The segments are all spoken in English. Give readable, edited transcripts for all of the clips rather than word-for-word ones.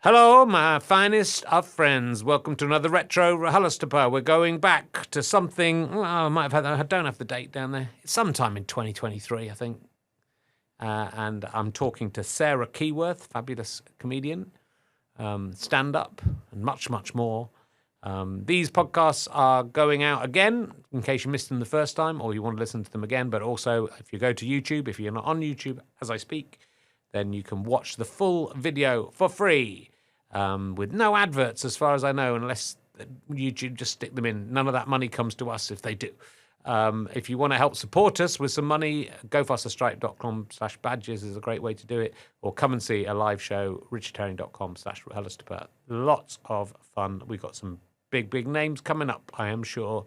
Hello, my finest of friends. Welcome to another retro RHLSTP. We're going back to something. Well, I don't have the date down there. It's sometime in 2023, I think. And I'm talking to Sarah Keyworth, fabulous comedian, stand-up, and much, much more. These podcasts are going out again, in case you missed them the first time or you want to listen to them again. But also, if you go to YouTube, if you're not on YouTube as I speak, then you can watch the full video for free with no adverts, as far as I know, unless YouTube just stick them in. None of that money comes to us if they do. If you want to help support us with some money, gofasterstripe.com/badges is a great way to do it. Or come and see a live show, richardherring.com/RHLSTP. Lots of fun. We've got some big names coming up, I am sure.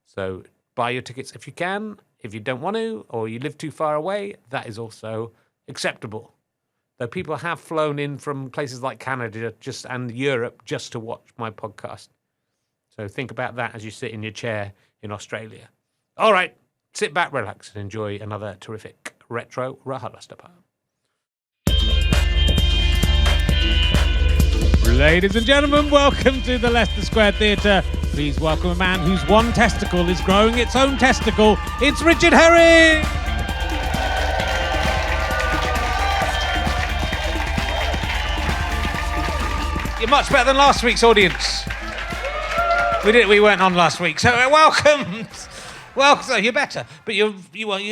So buy your tickets if you can. If you don't want to, or you live too far away, that is also acceptable. Though people have flown in from places like Canada and Europe just to watch my podcast. So think about that as you sit in your chair in Australia. All right, sit back, relax, and enjoy another terrific retro RHLSTP. Ladies and gentlemen, welcome to the Leicester Square Theatre. Please welcome a man whose one testicle is growing its own testicle. It's Richard Herring! You're much better than last week's audience. We weren't on last week, so welcome. Well, so you're better, but you're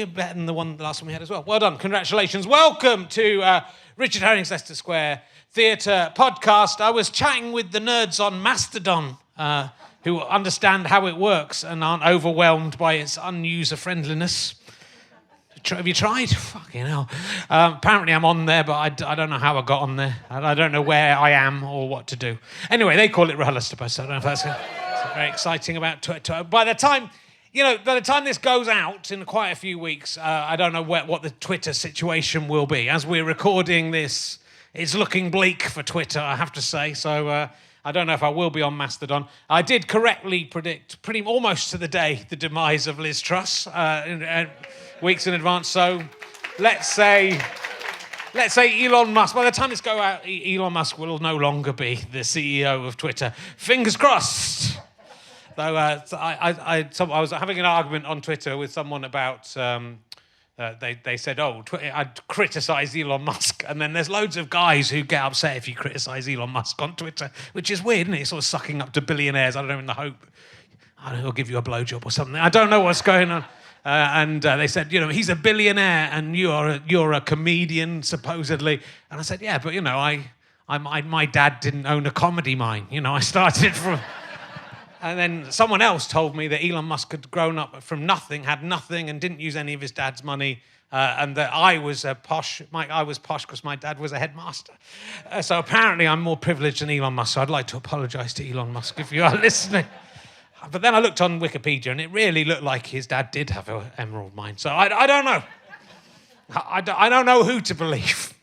better than the last one we had as well. Well done, congratulations. Welcome to Richard Herring's Leicester Square Theatre podcast. I was chatting with the nerds on Mastodon who understand how it works and aren't overwhelmed by its unuser friendliness. Have you tried? Fucking hell. Apparently I'm on there, but I don't know how I got on there. I don't know where I am or what to do. Anyway, they call it RHLSTP, so I don't know if that's very exciting about Twitter. By the time this goes out in quite a few weeks, I don't know what the Twitter situation will be. As we're recording this, it's looking bleak for Twitter, I have to say. So I don't know if I will be on Mastodon. I did correctly predict, almost to the day, the demise of Liz Truss weeks in advance. So let's say Elon Musk. By the time this goes out, Elon Musk will no longer be the CEO of Twitter. Fingers crossed. Though I was having an argument on Twitter with someone about they said, I'd criticise Elon Musk, and then there's loads of guys who get upset if you criticise Elon Musk on Twitter, which is weird, isn't it? It's sort of sucking up to billionaires. I don't know, in the hope he'll give you a blowjob or something. I don't know what's going on. And they said, he's a billionaire and you're a comedian supposedly. And I said, yeah, but my dad didn't own a comedy mine. I started from. And then someone else told me that Elon Musk had grown up from nothing, had nothing, and didn't use any of his dad's money, and that I was posh because my dad was a headmaster. So apparently I'm more privileged than Elon Musk, so I'd like to apologise to Elon Musk if you are listening. But then I looked on Wikipedia, and it really looked like his dad did have an emerald mine. So I don't know. I don't know who to believe.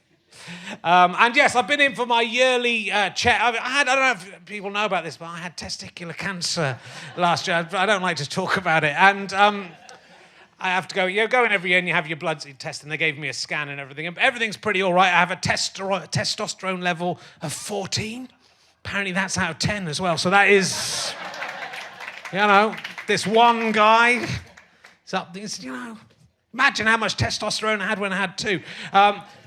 And yes, I've been in for my yearly check. I don't know if people know about this, but I had testicular cancer last year. I don't like to talk about it. And I have to go, you go in every year and you have your blood test, and they gave me a scan and everything. And everything's pretty all right. I have a testosterone level of 14. Apparently that's out of 10 as well. So that is, this one guy is up there, imagine how much testosterone I had when I had 2.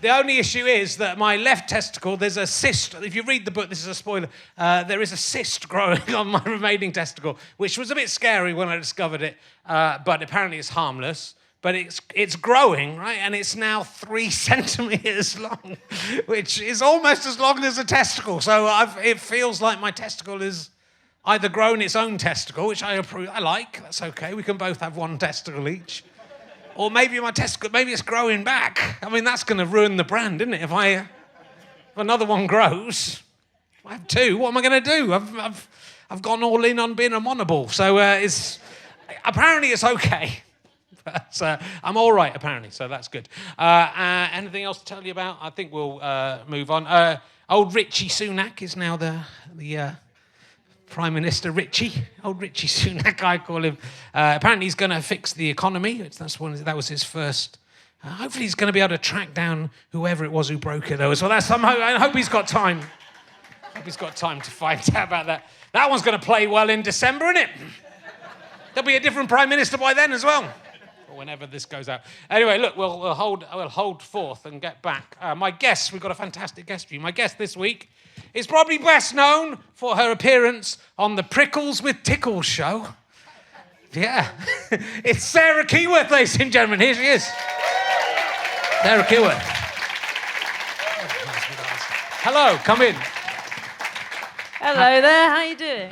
The only issue is that my left testicle, there's a cyst. If you read the book, this is a spoiler, there is a cyst growing on my remaining testicle, which was a bit scary when I discovered it, but apparently it's harmless. But it's growing, right? And it's now 3 centimetres long, which is almost as long as a testicle. So it feels like my testicle is either grown its own testicle, which I approve. I like. That's okay. We can both have one testicle each. Or maybe my testicle, maybe it's growing back. I mean, that's going to ruin the brand, isn't it? If another one grows, I have 2. What am I going to do? I've gone all in on being a monoball. So apparently it's okay. But I'm all right, apparently, so that's good. Anything else to tell you about? I think we'll move on. Old Richie Sunak is now the Prime Minister. Old Richie Sunak, I call him. Apparently he's going to fix the economy. That was his first. Hopefully he's going to be able to track down whoever it was who broke it, though. So I hope he's got time. hope he's got time to find out about that. That one's going to play well in December, isn't it? There'll be a different Prime Minister by then as well. Or whenever this goes out. Anyway, look, we'll hold forth and get back. My guest, we've got a fantastic guest for you. My guest this week is probably best known for her appearance on the Prickles with Tickles show. Yeah. It's Sarah Keyworth, ladies and gentlemen. Here she is. Sarah Keyworth. Hello, come in. Hello there, how you doing?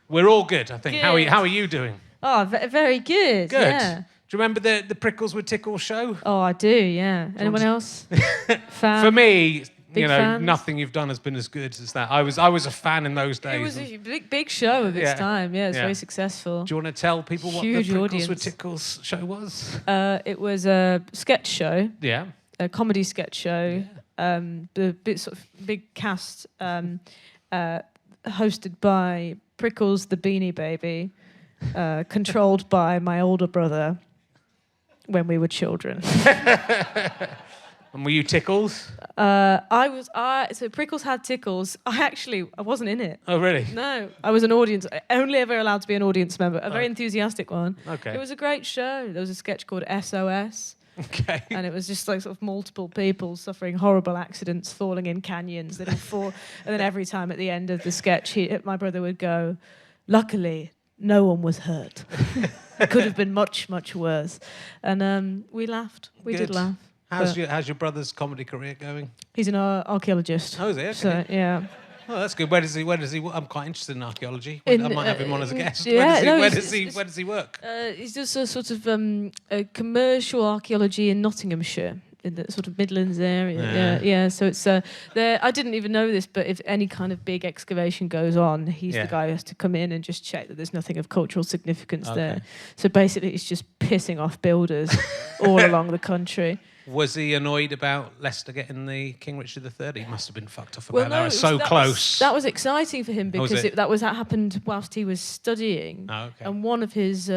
We're all good, I think. Good. How are you doing? Oh, very good. Good. Yeah. Do you remember the Prickles with Tickles show? Oh, I do, yeah. Anyone else? Fan? For me, Big fans? nothing you've done has been as good as that. I was a fan in those days. It was a big show of its time. Yeah, it's very successful. Do you want to tell people what Huge the Prickles audience. with Tickles show was? It was a sketch show. Yeah. A comedy sketch show. Yeah. The big cast hosted by Prickles the Beanie Baby, controlled by my older brother when we were children. And were you Tickles? So Prickles had Tickles. I wasn't in it. Oh, really? No, I was an audience, only ever allowed to be an audience member, a very enthusiastic one. Okay. It was a great show. There was a sketch called SOS. Okay. And it was just like sort of multiple people suffering horrible accidents, falling in canyons. And then every time at the end of the sketch, my brother would go, "Luckily, no one was hurt. It could have been much, much worse." And we laughed. We did laugh. How's your brother's comedy career going? He's an archaeologist. Oh, is he? Okay. So, yeah. Oh, that's good. Where does he? I'm quite interested in archaeology. I might have him on as a guest. Yeah, where does he work? He does a sort of a commercial archaeology in Nottinghamshire, in the sort of Midlands area. Yeah. So it's there. I didn't even know this, but if any kind of big excavation goes on, he's the guy who has to come in and just check that there's nothing of cultural significance there. So basically, it's just pissing off builders all along the country. Was he annoyed about Leicester getting the King Richard III? He must have been fucked off about that. It was so close. That was exciting for him because that happened whilst he was studying. Oh, okay. And one of his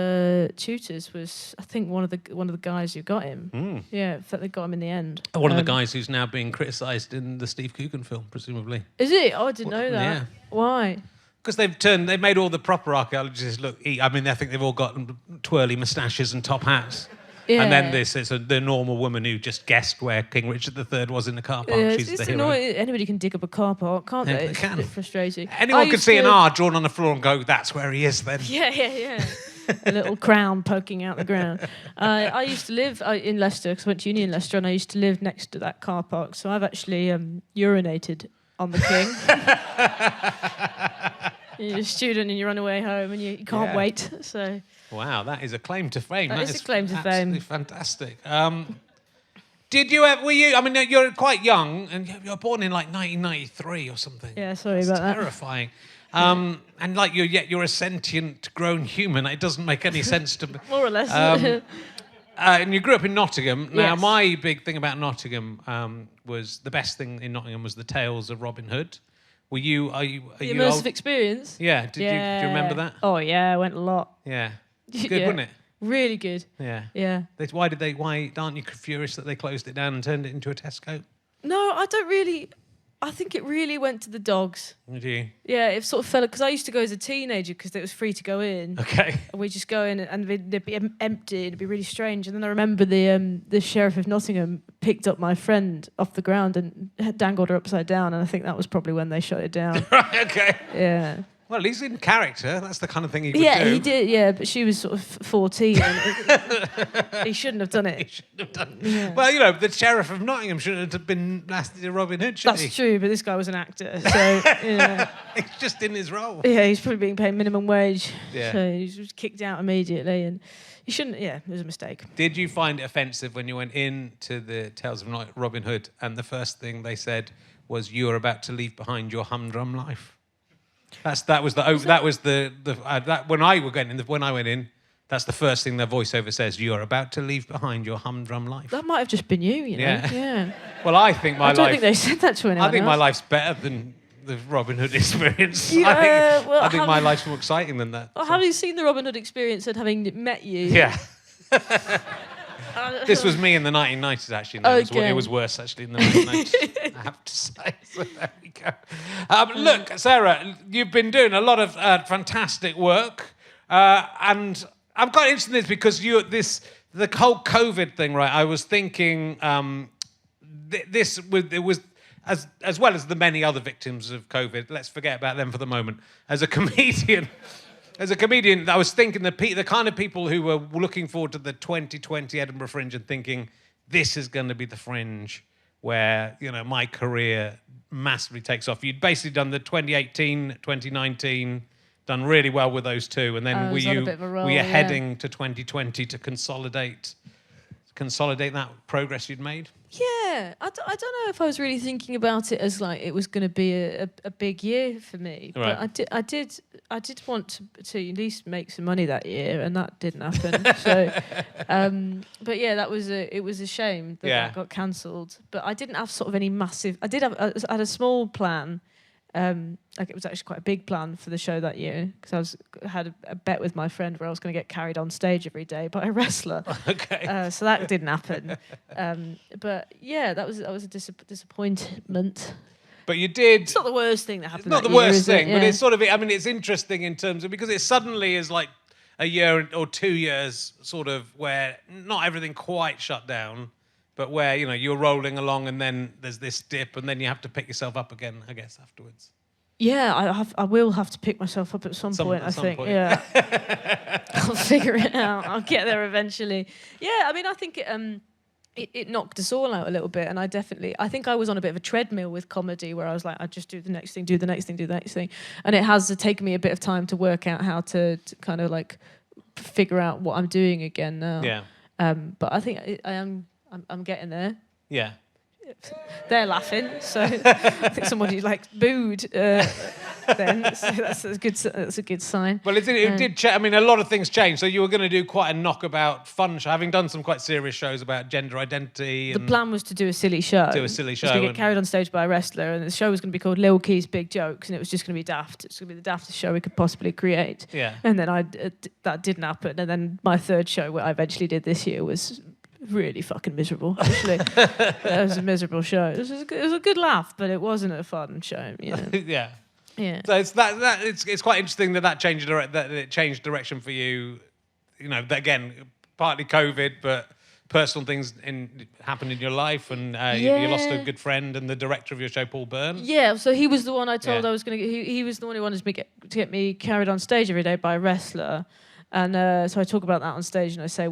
tutors was, I think, one of the guys who got him. Mm. Yeah, in fact, they got him in the end. One of the guys who's now being criticised in the Steve Coogan film, presumably. Is it? Oh, I didn't know that. Yeah. Why? Because they've made all the proper archaeologists look. I mean, I think they've all got twirly moustaches and top hats. Yeah. And then the normal woman who just guessed where King Richard III was in the car park. She's it's the hero. annoying. Anybody can dig up a car park, can't they? It's can. a bit frustrating. Anyone could see an R drawn on the floor and go, "That's where he is." Then. Yeah. A little crown poking out the ground. I used to live in Leicester because I went to uni in Leicester, and I used to live next to that car park. So I've actually urinated on the King. You're a student and you run away home and you can't wait. So. Wow, that is a claim to fame. That is a claim to fame. Absolutely fantastic. Did you ever? Were you? I mean, you're quite young, and you were born in like 1993 or something. Yeah, sorry about that. Terrifying. And like you're a sentient, grown human. It doesn't make any sense to me. More or less. And you grew up in Nottingham. Now, Yes. my big thing about Nottingham was the best thing in Nottingham was the tales of Robin Hood. Are you The immersive old? experience. Yeah. Do you remember that? Oh yeah, I went a lot. Yeah. It's good, wasn't it? Really good. Yeah. Yeah. Why aren't you furious that they closed it down and turned it into a Tesco? No, I don't really. I think it really went to the dogs. Did you? Yeah, it sort of fell because I used to go as a teenager because it was free to go in. Okay. And we'd just go in and they'd be empty. It'd be really strange. And then I remember the Sheriff of Nottingham picked up my friend off the ground and dangled her upside down. And I think that was probably when they shut it down. Right, okay. Yeah. Well, he's in character. That's the kind of thing he would do. Yeah, he did. Yeah, but she was sort of 14. And he shouldn't have done it. He shouldn't have done. Yeah. Well, the Sheriff of Nottingham shouldn't have been nasty to Robin Hood, should he? That's true, but this guy was an actor, so yeah. He's just in his role. Yeah, he's probably being paid minimum wage. Yeah. So he was kicked out immediately, and he shouldn't. Yeah, it was a mistake. Did you find it offensive when you went into the Tales of Robin Hood and the first thing they said was, "You are about to leave behind your humdrum life"? That was when I went in. That's the first thing their voiceover says. You're about to leave behind your humdrum life. That might have just been you, you know. Yeah. Well, I think my I life. don't think they said that to anyone I think else. my life's better than the Robin Hood experience. Yeah, I think my life's more exciting than that. Well, having seen the Robin Hood experience and having met you, Yeah. This was me in the 1990s, actually. No, Okay. it was worse, actually, in the 1990s, I have to say. So there we go. Look, Sarah, you've been doing a lot of fantastic work. And I'm quite interested in this because the whole COVID thing, right? I was thinking it was as well as the many other victims of COVID. Let's forget about them for the moment. As a comedian, I was thinking the kind of people who were looking forward to the 2020 Edinburgh Fringe and thinking this is going to be the Fringe where my career massively takes off. You'd basically done the 2018, 2019. Done really well with those two, and then were you heading to 2020 to consolidate that progress you'd made? Yeah, I don't know if I was really thinking about it as like it was going to be a big year for me, right. But I did want to at least make some money that year, and that didn't happen. So, but yeah, it was a shame that got cancelled. But I didn't have sort of any massive. I had a small plan. It was actually quite a big plan for the show that year because I had a bet with my friend where I was going to get carried on stage every day by a wrestler. Okay. So that didn't happen. But yeah, that was a disappointment. But you did. It's not the worst thing that happened. It's not that the year, worst thing, it? but Yeah. it's sort of. I mean, it's interesting in terms of because it suddenly is like a year or 2 years, sort of where not everything quite shut down. But where, you're rolling along and then there's this dip and then you have to pick yourself up again, I guess, afterwards. Yeah, I will have to pick myself up at some point, I think. Point. Yeah. I'll figure it out. I'll get there eventually. Yeah, I mean, I think it knocked us all out a little bit. And I think I was on a bit of a treadmill with comedy where I was like, I just do the next thing, do the next thing, do the next thing. And it has taken me a bit of time to work out how to kind of like figure out what I'm doing again now. Yeah. But I think I'm getting there. Yeah. They're laughing, so I think somebody booed then. So that's a good sign. Well, it did change. I mean, a lot of things changed. So you were going to do quite a knockabout fun show, having done some quite serious shows about gender identity. The plan was to do a silly show. Do a silly show. I was going to get carried on stage by a wrestler, and the show was going to be called Lil Keys Big Jokes, and it was just going to be daft. It's going to be the daftest show we could possibly create. Yeah. And then that didn't happen. And then my third show, what I eventually did this year, was really fucking miserable, actually. It was a miserable show. It was a good laugh, but it wasn't a fun show. Yeah. Yeah. So it's quite interesting that changed that it changed direction for you. Again, partly COVID, but personal things happened in your life, and you lost a good friend and the director of your show, Paul Byrne. Yeah. So he was the one I told I was going to get. He was the one who wanted to get me carried on stage every day by a wrestler. And so I talk about that on stage, and I say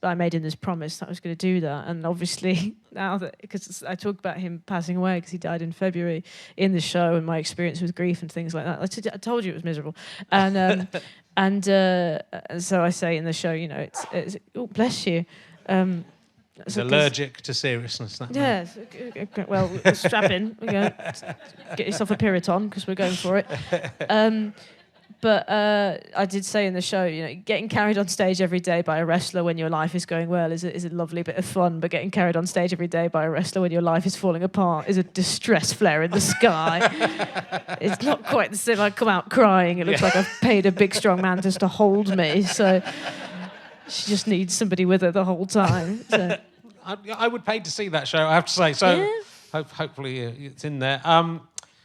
I made him this promise that I was going to do that. And obviously now because I talk about him passing away because he died in February in the show and my experience with grief and things like that. I told you it was miserable. And and so I say in the show, it's oh, bless you. It's allergic to seriousness. That yeah. Well, strap in. Get yourself a Piriton because we're going for it. But I did say in the show, getting carried on stage every day by a wrestler when your life is going well is a lovely bit of fun. But getting carried on stage every day by a wrestler when your life is falling apart is a distress flare in the sky. It's not quite the same. I come out crying. It looks like I've paid a big, strong man just to hold me. So she just needs somebody with her the whole time. So. I would pay to see that show, I have to say. So hopefully it's in there.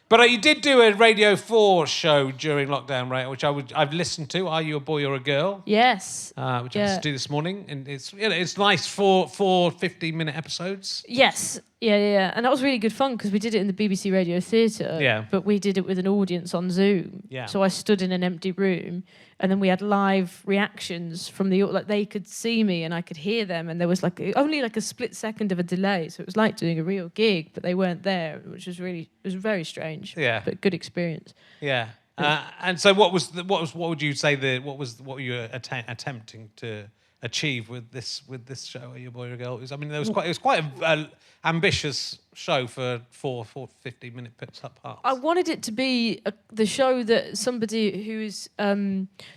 But you did do a Radio 4 show during lockdown, right? Which I've listened to. Are You a Boy or a Girl? Yes. Which I had to do this morning, and it's nice for 50-minute episodes. Yes. Yeah. And that was really good fun because we did it in the BBC Radio Theatre. Yeah. But we did it with an audience on Zoom. Yeah. So I stood in an empty room, and then we had live reactions from they could see me and I could hear them, and there was only a split second of a delay, so it was like doing a real gig, but they weren't there, which was very strange. Yeah. But good experience. Yeah. And so what would you say what were you attempting to achieve with this show, Are You a Boy or a Girl? It was quite a ambitious show for 50-minute parts. I wanted it to be the show that somebody who's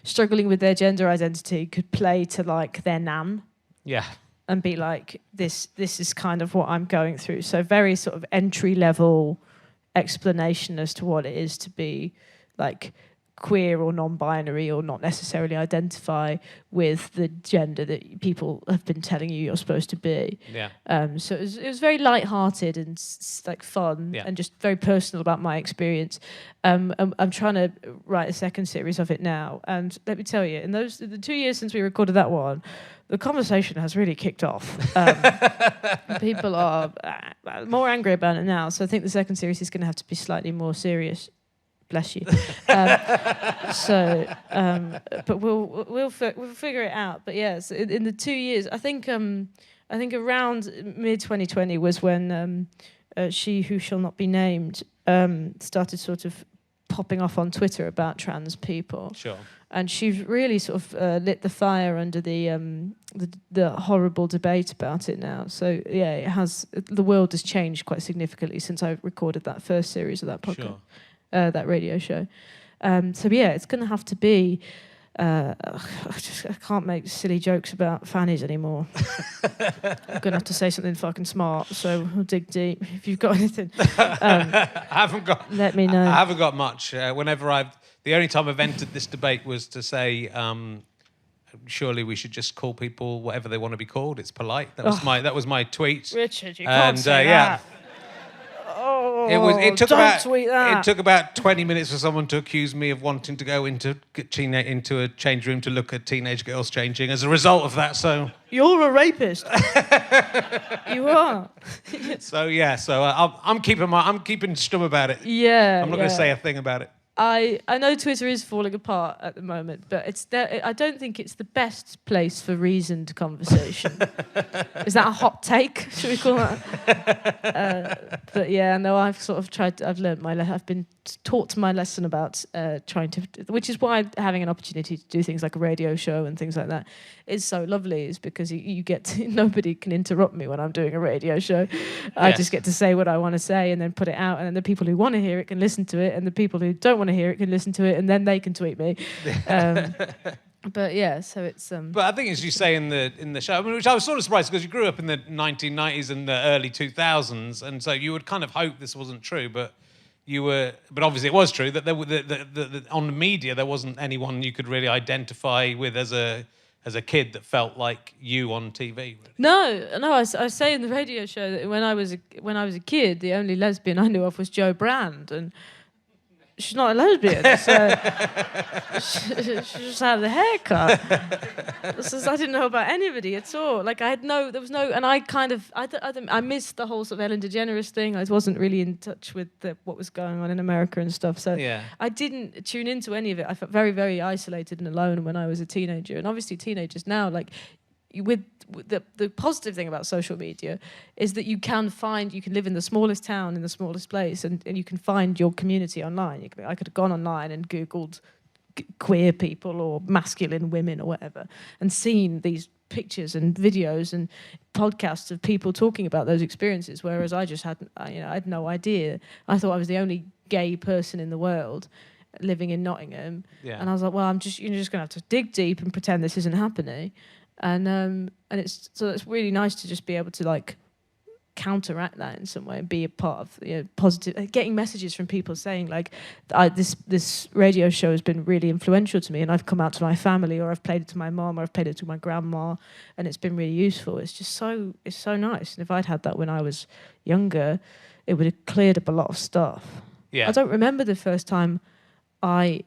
struggling with their gender identity could play to their nan. Yeah. And be like, this is kind of what I'm going through. So very sort of entry level explanation as to what it is to be queer or non-binary or not necessarily identify with the gender that people have been telling you you're supposed to be. Yeah. So it was very light-hearted and like fun and just very personal about my experience. I'm trying to write a second series of it now, and let me tell you, in the 2 years since we recorded that one, the conversation has really kicked off. People are more angry about it now, so I think the second series is going to have to be slightly more serious. Bless you. But we'll figure it out. But yes, in the 2 years, I think around mid 2020 was when she who shall not be named started sort of popping off on Twitter about trans people. Sure. And she's really sort of lit the fire under the horrible debate about it now. So yeah, the world has changed quite significantly since I recorded that first series of that podcast. Sure. That radio show. So yeah, it's going to have to be. I can't make silly jokes about fannies anymore. I'm going to have to say something fucking smart. So we'll dig deep. If you've got anything, I haven't got. Let me know. I haven't got much. The only time I've entered this debate was to say, surely we should just call people whatever they want to be called. It's polite. That was my tweet. Richard, you can't say that. It tweet that. It took about 20 minutes for someone to accuse me of wanting to go into a change room to look at teenage girls changing as a result of that. So you're a rapist. You are. I'm keeping stum about it. Yeah. I'm not going to say a thing about it. I know Twitter is falling apart at the moment, but I don't think it's the best place for reasoned conversation. Is that a hot take? Should we call that? But yeah, no, I've sort of tried. I've learned I've been taught my lesson about trying to, which is why having an opportunity to do things like a radio show and things like that is so lovely. Is because you get to, nobody can interrupt me when I'm doing a radio show. I just get to say what I want to say and then put it out, and then the people who want to hear it can listen to it, and the people who don't want to hear it can listen to it, and then they can tweet me. But yeah, so it's. But I think, as you say in the show, which I was sort of surprised because you grew up in the 1990s and the early 2000s, and so you would kind of hope this wasn't true, but obviously it was true that on the media there wasn't anyone you could really identify with as a kid that felt like you on TV. Really. No. I say in the radio show that when I was a kid, the only lesbian I knew of was Jo Brand, and she's not a lesbian, so she just had the haircut. So I didn't know about anybody at all. Like there was no, and I missed the whole sort of Ellen DeGeneres thing. I wasn't really in touch with what was going on in America and stuff. So I didn't tune into any of it. I felt very, very isolated and alone when I was a teenager. And obviously teenagers now, like, with the positive thing about social media is that you can live in the smallest town in the smallest place, and you can find your community online. I could have gone online and Googled queer people or masculine women or whatever and seen these pictures and videos and podcasts of people talking about those experiences, whereas I just I had no idea. I thought I was the only gay person in the world living in Nottingham, and I was like, well, you're just going to have to dig deep and pretend this isn't happening. And it's really nice to just be able to like counteract that in some way and be a part of positive, getting messages from people saying like, this radio show has been really influential to me, and I've come out to my family, or I've played it to my mom, or I've played it to my grandma, and it's been really useful. It's so nice. And if I'd had that when I was younger, it would have cleared up a lot of stuff. I don't remember the first time I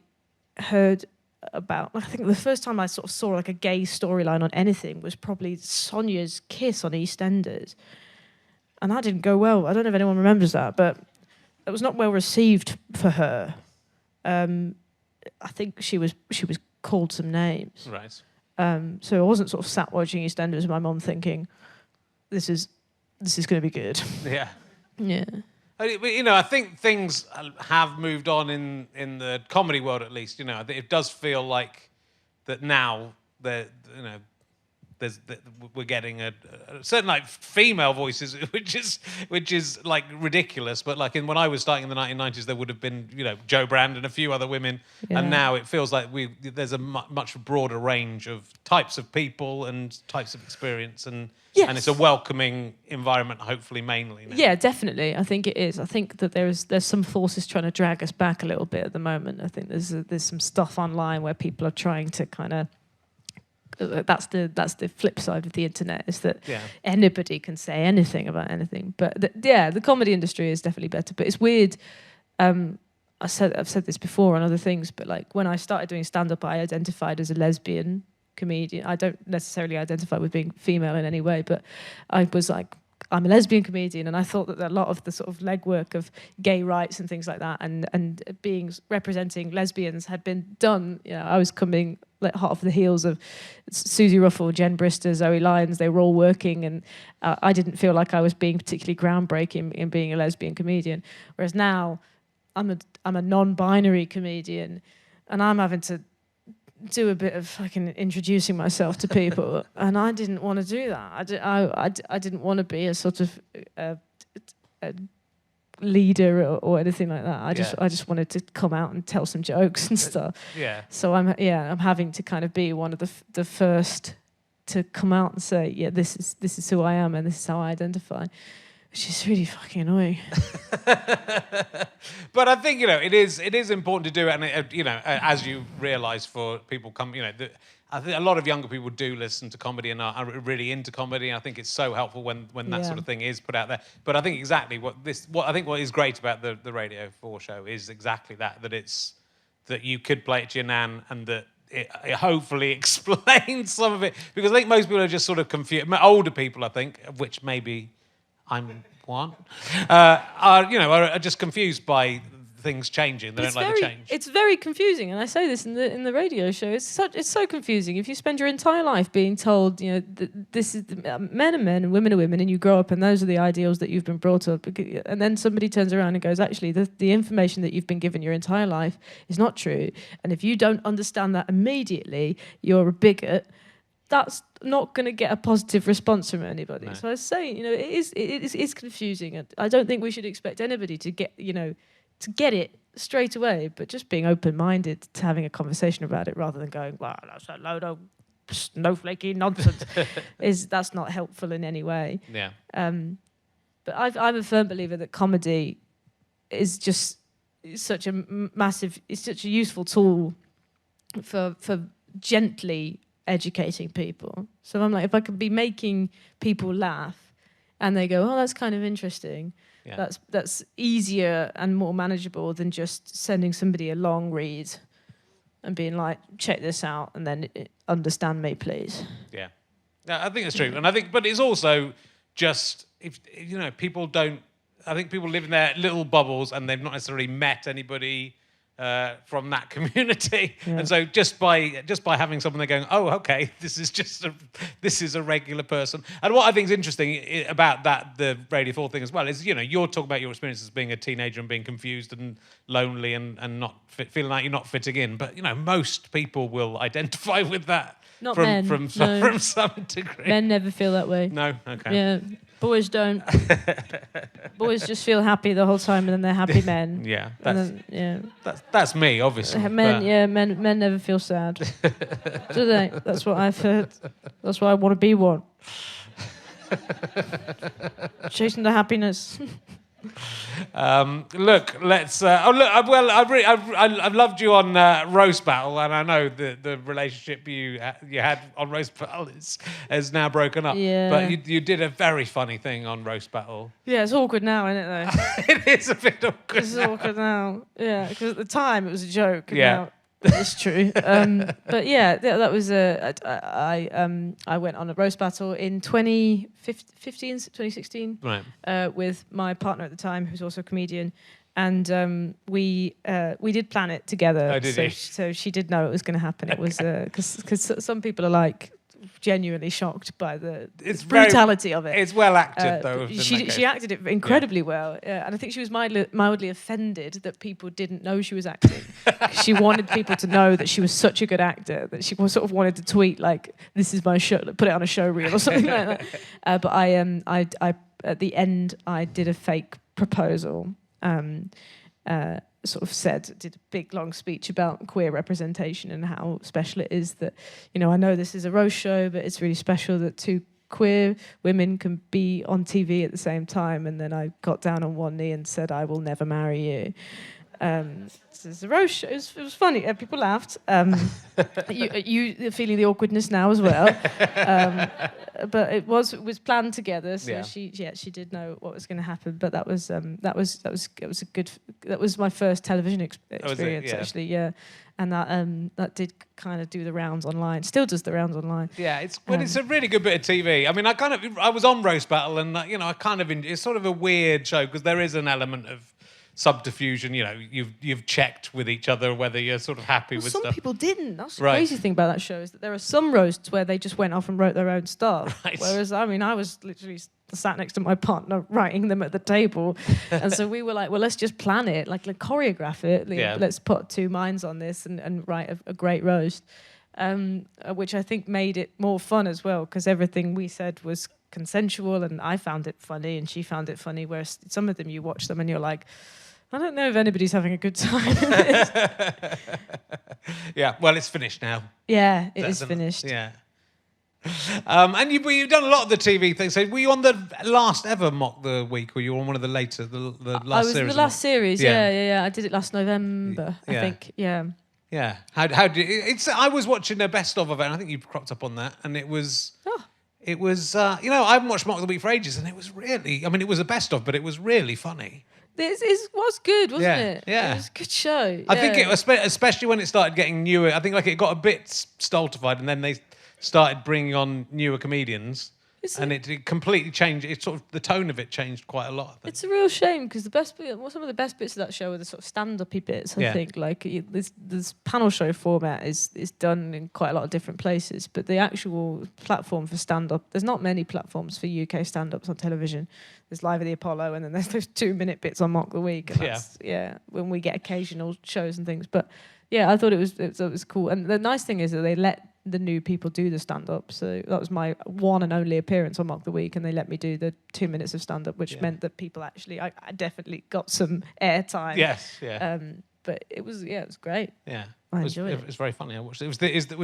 heard about, I think the first time I sort of saw like a gay storyline on anything was probably Sonia's kiss on EastEnders, and that didn't go well. I don't know if anyone remembers that, but it was not well received for her. I think she was called some names, right? So I wasn't sort of sat watching EastEnders with my mum thinking, this is going to be good. Yeah. I I think things have moved on in the comedy world, at least. It does feel like that now. we're getting a certain like female voices, which is like ridiculous. But like when I was starting in the 1990s, there would have been Joe Brand and a few other women, and now it feels like there's a much broader range of types of people and types of experience, and it's a welcoming environment, hopefully mainly now. Yeah, definitely. I think it is. I think that there's some forces trying to drag us back a little bit at the moment. I think there's some stuff online where people are trying to kind of. That's the flip side of the internet, is that anybody can say anything about anything. But the comedy industry is definitely better. But it's weird. I've said this before on other things, but like when I started doing stand-up, I identified as a lesbian comedian. I don't necessarily identify with being female in any way, but I was like, I'm a lesbian comedian, and I thought that a lot of the sort of legwork of gay rights and things like that, and representing lesbians had been done. I was coming like hot off the heels of Susie Ruffle, Jen Brister, Zoe Lyons. They were all working, and I didn't feel like I was being particularly groundbreaking in being a lesbian comedian. Whereas now, I'm a non-binary comedian, and I'm having to do a bit of fucking introducing myself to people, and I didn't want to do that. I didn't want to be a sort of a leader or anything like that. I just wanted to come out and tell some jokes and stuff. Yeah. So I'm having to kind of be one of the first to come out and say, this is who I am and this is how I identify. Which is really fucking annoying. But I think it is important to do it, and as you realise, for people I think a lot of younger people do listen to comedy and are really into comedy. And I think it's so helpful when that sort of thing is put out there. But I think exactly what is great about the Radio 4 show is exactly that you could play it to your nan, and that it hopefully explains some of it, because I think most people are just sort of confused. Older people, I think, of which maybe I'm one, are just confused by things changing. They don't like the change. It's very confusing, and I say this in the radio show. It's so confusing. If you spend your entire life being told, this is men are men and women are women, and you grow up and those are the ideals that you've been brought up, and then somebody turns around and goes, actually, the information that you've been given your entire life is not true, and if you don't understand that immediately, you're a bigot. That's not going to get a positive response from anybody. No. So I say, it is confusing. I don't think we should expect anybody to get it straight away, but just being open-minded to having a conversation about it rather than going, well, that's a load of snowflakey nonsense. That's not helpful in any way. Yeah. But I'm a firm believer that comedy is just such a useful tool for gently educating people. So I'm like, if I could be making people laugh and they go, oh, that's kind of interesting, that's easier and more manageable than just sending somebody a long read and being like, check this out and then understand me, please. Yeah. I think that's true. And I think, but it's also just, if people don't, I think people live in their little bubbles and they've not necessarily met anybody from that community, and so just by having someone there going, oh, okay, this is a regular person. And what I think is interesting about the Radio 4 thing as well is, you're talking about your experience as being a teenager and being confused and lonely and not feeling like you're not fitting in. But most people will identify with that. Not men. From some degree. Men never feel that way. No, okay. Yeah. Boys don't. Boys just feel happy the whole time, and then they're happy men. Yeah, that's me, obviously. Men never feel sad, do they? That's what I've heard. That's why I want to be one. Chasing the happiness. Look, let's. I've loved you on Roast Battle, and I know the relationship you had on Roast Battle is now broken up. Yeah. But you did a very funny thing on Roast Battle. Yeah, it's awkward now, isn't it? Though it is a bit awkward. It's awkward now. Yeah, because at the time it was a joke. Yeah. Now it's true. But yeah, that was I went on a roast battle in 2016, right? With my partner at the time, who's also a comedian, and we did plan it together. Oh, did you? So she did know it was going to happen. It was because some people are like, genuinely shocked by the It's brutality of it. It's well acted, though. She acted it incredibly well, and I think she was mildly offended that people didn't know she was acting. She wanted people to know that she was such a good actor that she sort of wanted to tweet like, "This is my show," put it on a show reel or something like that. But I at the end I did a fake proposal. Sort of did a big long speech about queer representation and how special it is that, I know this is a roast show, but it's really special that two queer women can be on TV at the same time. And then I got down on one knee and said, "I will never marry you." It's a roast show. It was funny. People laughed. You feeling the awkwardness now as well. But it was planned together, so she did know what was going to happen. But that was my first television experience actually. Yeah, and that did kind of do the rounds online. Still does the rounds online. Yeah, it's a really good bit of TV. I mean, I was on Roast Battle, and it's sort of a weird show because there is an element of subterfuge, and you've checked with each other whether you're sort of happy with some stuff. People didn't. That's the crazy thing about that show is that there are some roasts where they just went off and wrote their own stuff. Right. Whereas, I was literally sat next to my partner writing them at the table. And so we were like, well, let's just plan it, like choreograph it. Let's put two minds on this and write a great roast, which I think made it more fun as well because everything we said was consensual and I found it funny and she found it funny, whereas some of them you watch them and you're like, I don't know if anybody's having a good time in this. Yeah, well, it's finished now. Yeah, it is finished. Yeah. And you've done a lot of the TV things. So were you on the last ever Mock the Week, or you were on one of the later, the last series? I was in the last series, yeah. I did it last November, I think, yeah. Yeah. How did it? I was watching a best of it, and I think you cropped up on that, and it was... It was, I haven't watched Mock the Week for ages, and it was really... I mean, it was a best of, but it was really funny. It was good, wasn't it? Yeah. It was a good show. I think especially when it started getting newer, I think it got a bit stultified, and then they started bringing on newer comedians, and it completely changed. It sort of the tone of it changed quite a lot. I think. It's a real shame because some of the best bits of that show are the sort of stand-uppy bits. I think this panel show format is done in quite a lot of different places, but the actual platform for stand-up, there's not many platforms for UK stand-ups on television. There's Live at the Apollo, and then there's those 2-minute bits on Mock the Week. And that's, when we get occasional shows and things. But yeah, I thought it was cool. And the nice thing is that they let the new people do the stand-up. So that was my one and only appearance on Mock the Week, and they let me do the 2 minutes of stand-up, which meant that people actually, I definitely got some airtime. Yes, yeah. But it was great. Yeah. I enjoyed it. It was very funny. I watched it. Was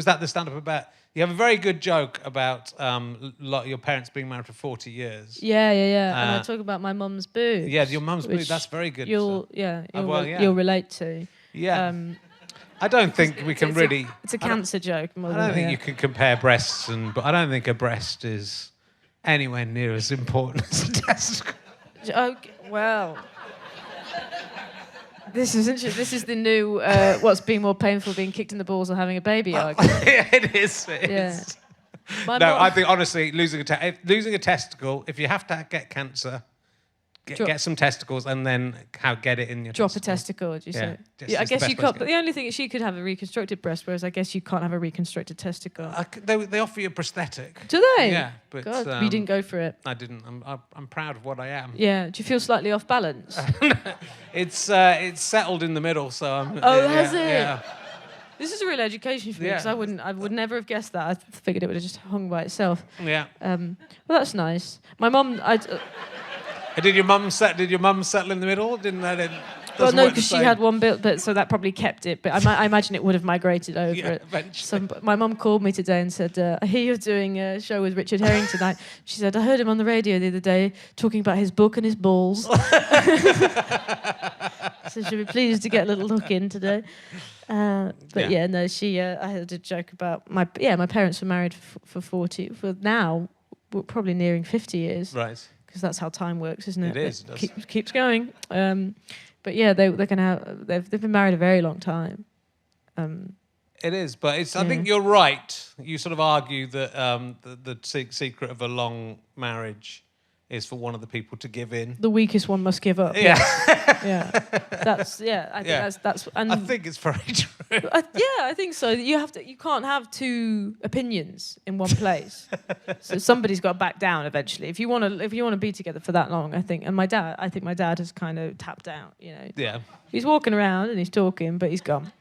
that the stand-up about... You have a very good joke about your parents being married for 40 years. Yeah. And I talk about my mum's boob. Yeah, your mum's boob. That's very good. You'll relate to. Yeah. I don't think we can really... It's a cancer joke. I don't think you can compare breasts, but I don't think a breast is anywhere near as important as a testicle. Okay, well... This is the new what's been more painful, being kicked in the balls or having a baby argument. Yeah, it is. It is. I think honestly, losing a testicle, if you have to get cancer, get some testicles and then get it in your drop a testicle, would you say? Yeah, I guess you can't. But the only thing is she could have a reconstructed breast, whereas I guess you can't have a reconstructed testicle. They offer you a prosthetic. Do they? Yeah, but God, you didn't go for it. I didn't. I'm proud of what I am. Yeah. Do you feel slightly off balance? It's settled in the middle, so I'm. Has it? Yeah. This is a real education for me because I would never have guessed that. I figured it would have just hung by itself. Yeah. Well, that's nice. My mum, Did your mum settle in the middle? Well, no, because she had one bit, but so that probably kept it. But I imagine it would have migrated over it. Eventually. My mum called me today and said, "I hear you're doing a show with Richard Herring tonight." She said, "I heard him on the radio the other day talking about his book and his balls." So she'll be pleased to get a little look in today. I had a joke about my parents were married for now we're probably nearing 50 years. Right. Because that's how time works, isn't it? It is. Keeps going. But yeah, they've been married a very long time. It is, but I think you're right. You sort of argue that the secret of a long marriage is for one of the people to give in. The weakest one must give up. Yeah. Yeah. I think that's and I think it's very true. I think so. You can't have two opinions in one place. So somebody's got to back down eventually. If you want to be together for that long, I think my dad has kind of tapped out, Yeah. He's walking around and he's talking, but he's gone.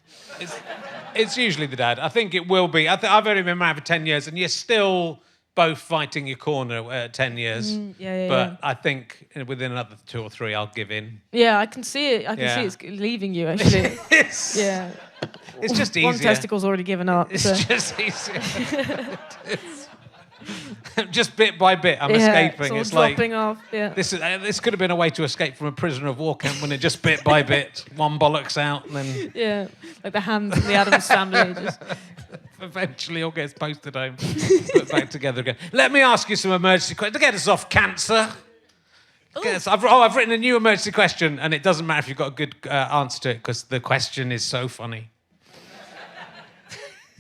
It's usually the dad. I think it will be. I've only been married for 10 years and you're still both fighting your corner at 10 years. But I think within another 2 or 3, I'll give in. Yeah, I can see it. I can see it's leaving you, actually. Yeah. It's just easier. One testicle's already given up. It's so. just easier. Just bit by bit, I'm escaping. It's like dropping off. Yeah. This could have been a way to escape from a prisoner of war camp when it just bit by bit, one bollocks out, and then... Yeah, like the hands in the Addams Family. Just... Eventually all gets posted home, put back together again. Let me ask you some emergency questions to get us off cancer. I've written a new emergency question, and it doesn't matter if you've got a good answer to it, because the question is so funny.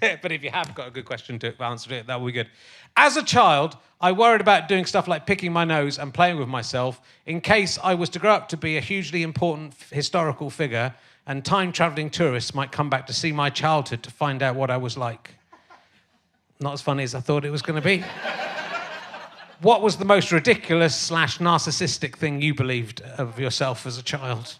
But if you have got a good question to answer to it, that will be good. As a child, I worried about doing stuff like picking my nose and playing with myself in case I was to grow up to be a hugely important historical figure and time-travelling tourists might come back to see my childhood to find out what I was like. Not as funny as I thought it was going to be. What was the most ridiculous / narcissistic thing you believed of yourself as a child?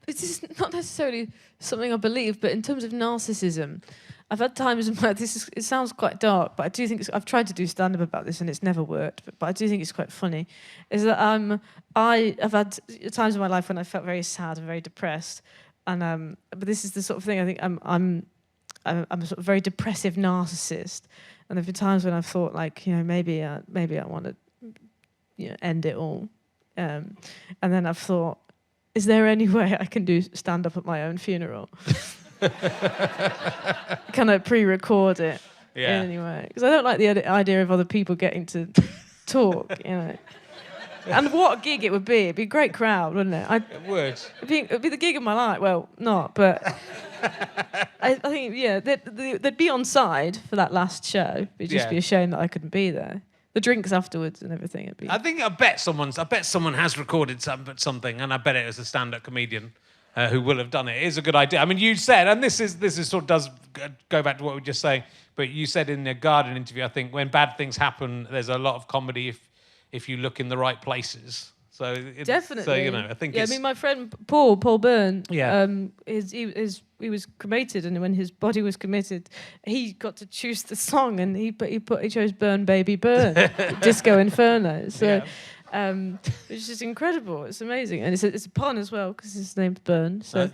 It's not necessarily something I believe, but in terms of narcissism, I've had times in my... It sounds quite dark, but I do think... I've tried to do stand-up about this and it's never worked, but I do think it's quite funny, is that I've had times in my life when I felt very sad and very depressed, and but this is the sort of thing I think I'm a sort of very depressive narcissist, and there've been times when I've thought, like, maybe I want to end it all, and then I've thought, is there any way I can do stand-up at my own funeral? Can I pre-record it in any way? Because I don't like the idea of other people getting to talk, And what a gig it would be. It'd be a great crowd, wouldn't it? It would. It'd be the gig of my life. Well, not, but I think, they'd be on side for that last show. It'd just be a shame that I couldn't be there. The drinks afterwards and everything. I bet someone has recorded something, and I bet it was a stand-up comedian who will have done it. It is a good idea. I mean, you said, and this is sort of does go back to what we were just saying, but you said in the Guardian interview, I think, when bad things happen, there's a lot of comedy if you look in the right places. So definitely. So I think. Yeah, I mean, my friend Paul Byrne. Yeah. He was cremated, and when his body was cremated, he got to choose the song, and he chose "Burn Baby Burn," Disco Inferno. So. Which is incredible. It's amazing, and it's a pun as well because his name's Burn. So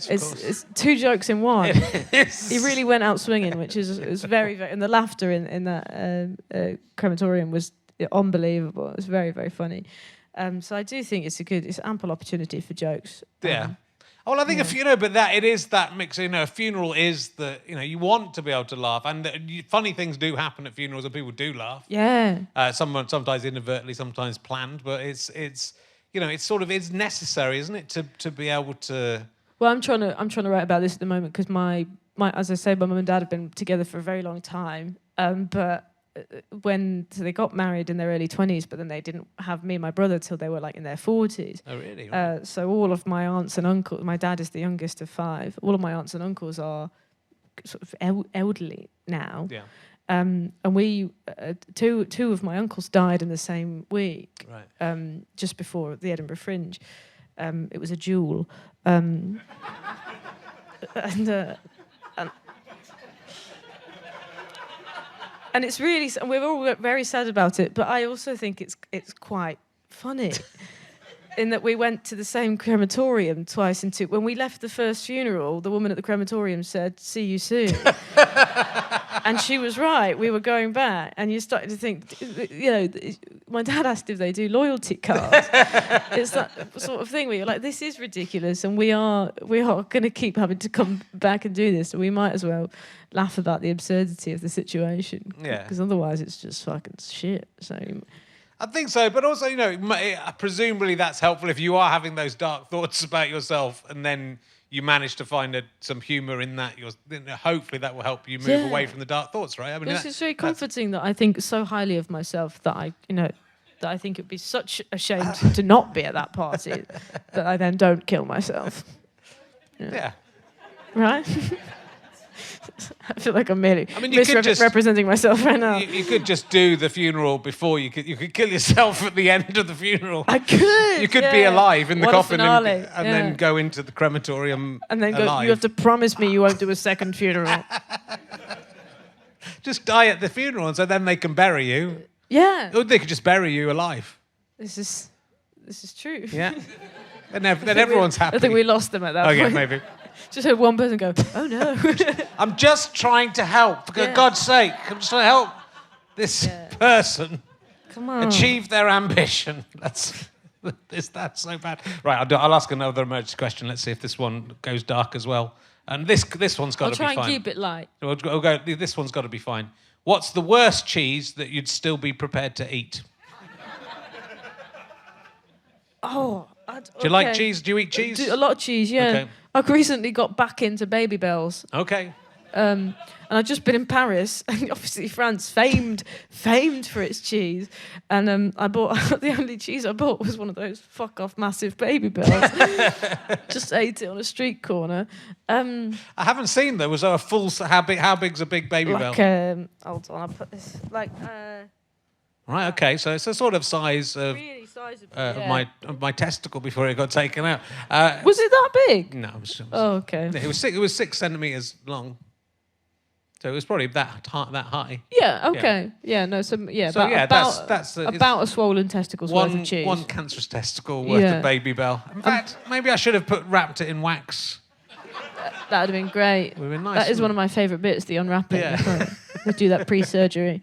it's 2 jokes in one. He really went out swinging, which is very, very. And the laughter in that crematorium was unbelievable. It was very, very funny. So I do think it's ample opportunity for jokes. Yeah. Well, I think but it is that mix. A funeral is you want to be able to laugh, and funny things do happen at funerals, and people do laugh. Yeah. Sometimes inadvertently, sometimes planned, but it's sort of is necessary, isn't it, to be able to. Well, I'm trying to write about this at the moment because my as I say, my mum and dad have been together for a very long time, but. So they got married in their early 20s, but then they didn't have me and my brother till they were like in their 40s. Oh, really? So all of my aunts and uncles, my dad is the youngest of 5, all of my aunts and uncles are sort of elderly now. Yeah. And we, two of my uncles died in the same week, right. Just before the Edinburgh Fringe. It was a duel. And it's really, we're all very sad about it, but I also think it's quite funny in that we went to the same crematorium twice when we left the first funeral, the woman at the crematorium said, "See you soon." And she was right, we were going back, and you started to think, my dad asked if they do loyalty cards. It's that sort of thing where you're like, this is ridiculous, and we are going to keep having to come back and do this, and we might as well laugh about the absurdity of the situation. Yeah. Because otherwise it's just fucking shit. So I think so, but also, presumably that's helpful if you are having those dark thoughts about yourself, and then you manage to find some humour in that. Hopefully that will help you move away from the dark thoughts, right? I mean, it's very comforting that I think so highly of myself that that I think it would be such a shame to not be at that party that I then don't kill myself. Yeah. Right? I feel like I'm merely you could just representing myself right now. You could just do the funeral before you could kill yourself at the end of the funeral. I could. You could be alive in the coffin and then go into the crematorium and then alive. You have to promise me you won't do a second funeral. Just die at the funeral, and so then they can bury you. Yeah. Or they could just bury you alive. This is true. Yeah. Then everyone's happy. I think we lost them at that point. Okay, maybe. Just heard one person go, "Oh no." I'm just trying to help. For God's sake, I'm just trying to help this person achieve their ambition. That's so bad. Right, I'll ask another emergency question. Let's see if this one goes dark as well. And this one's got to be fine. I'll try and keep it light. We'll go. This one's got to be fine. What's the worst cheese that you'd still be prepared to eat? Do you like cheese? Do you eat cheese? A lot of cheese, yeah. Okay. I recently got back into Baby Bells. Okay. And I've just been in Paris, and obviously France, famed for its cheese. And I bought the only cheese I bought was one of those fuck off massive Baby Bells. Just ate it on a street corner. I haven't seen there. Was there a full? How big's a big Baby Bell? Hold on, I'll put this Right. Okay. So it's a sort of size of really sizable. my testicle before it got taken out. Was it that big? No. Oh, okay. It was 6 centimeters long. So it was probably that high. Yeah. Okay. Yeah. No. So that's about a swollen testicle's worth of cheese. One cancerous testicle worth of Baby Bell. In fact, maybe I should have wrapped it in wax. That would have been great. Would have been nice. That is one of my favourite bits, the unwrapping. Yeah. We do that pre-surgery.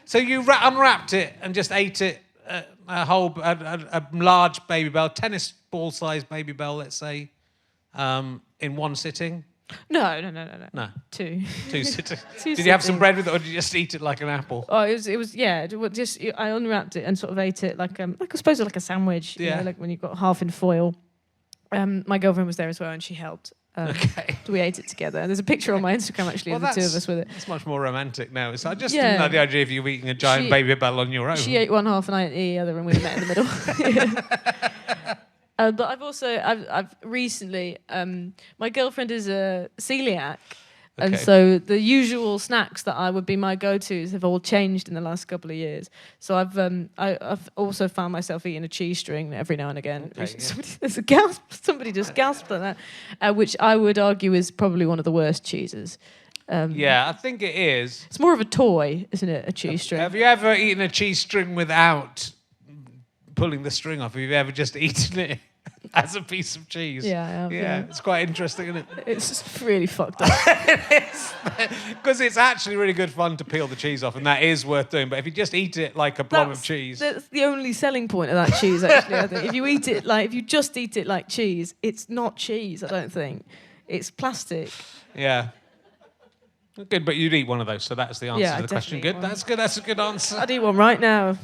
So you unwrapped it and just ate it, a large Baby Bell, tennis ball sized Baby Bell, let's say, in one sitting. No. Two sittings. Did you have some bread with it, or did you just eat it like an apple? Oh, it was just I unwrapped it and sort of ate it like I suppose like a sandwich. Yeah. You know, like when you've got half in foil. My girlfriend was there as well, and she helped. Okay. We ate it together. There's a picture on my Instagram actually of the two of us with it. It's much more romantic now. So I just didn't like the idea of you eating a giant Baby Bell on your own. She ate one half and I ate the other, and we met in the middle. But I've recently, my girlfriend is a celiac, and so the usual snacks that I would be my go-tos have all changed in the last couple of years. So I've also found myself eating a cheese string every now and again. Okay, There's a gasp. Somebody just gasped at that, which I would argue is probably one of the worst cheeses. I think it is. It's more of a toy, isn't it? A cheese string. Have you ever eaten a cheese string without pulling the string off? Have you ever just eaten it as a piece of cheese? Yeah, I have, yeah. It's quite interesting, isn't it? It's really fucked up. Because it's actually really good fun to peel the cheese off, and that is worth doing. But if you just eat it like a blob of cheese, that's the only selling point of that cheese. Actually, I think if you just eat it like cheese, it's not cheese. I don't think it's plastic. Yeah. Good, but you'd eat one of those, so that's the answer to the question. Good, that's good. That's a good answer. I'd eat one right now.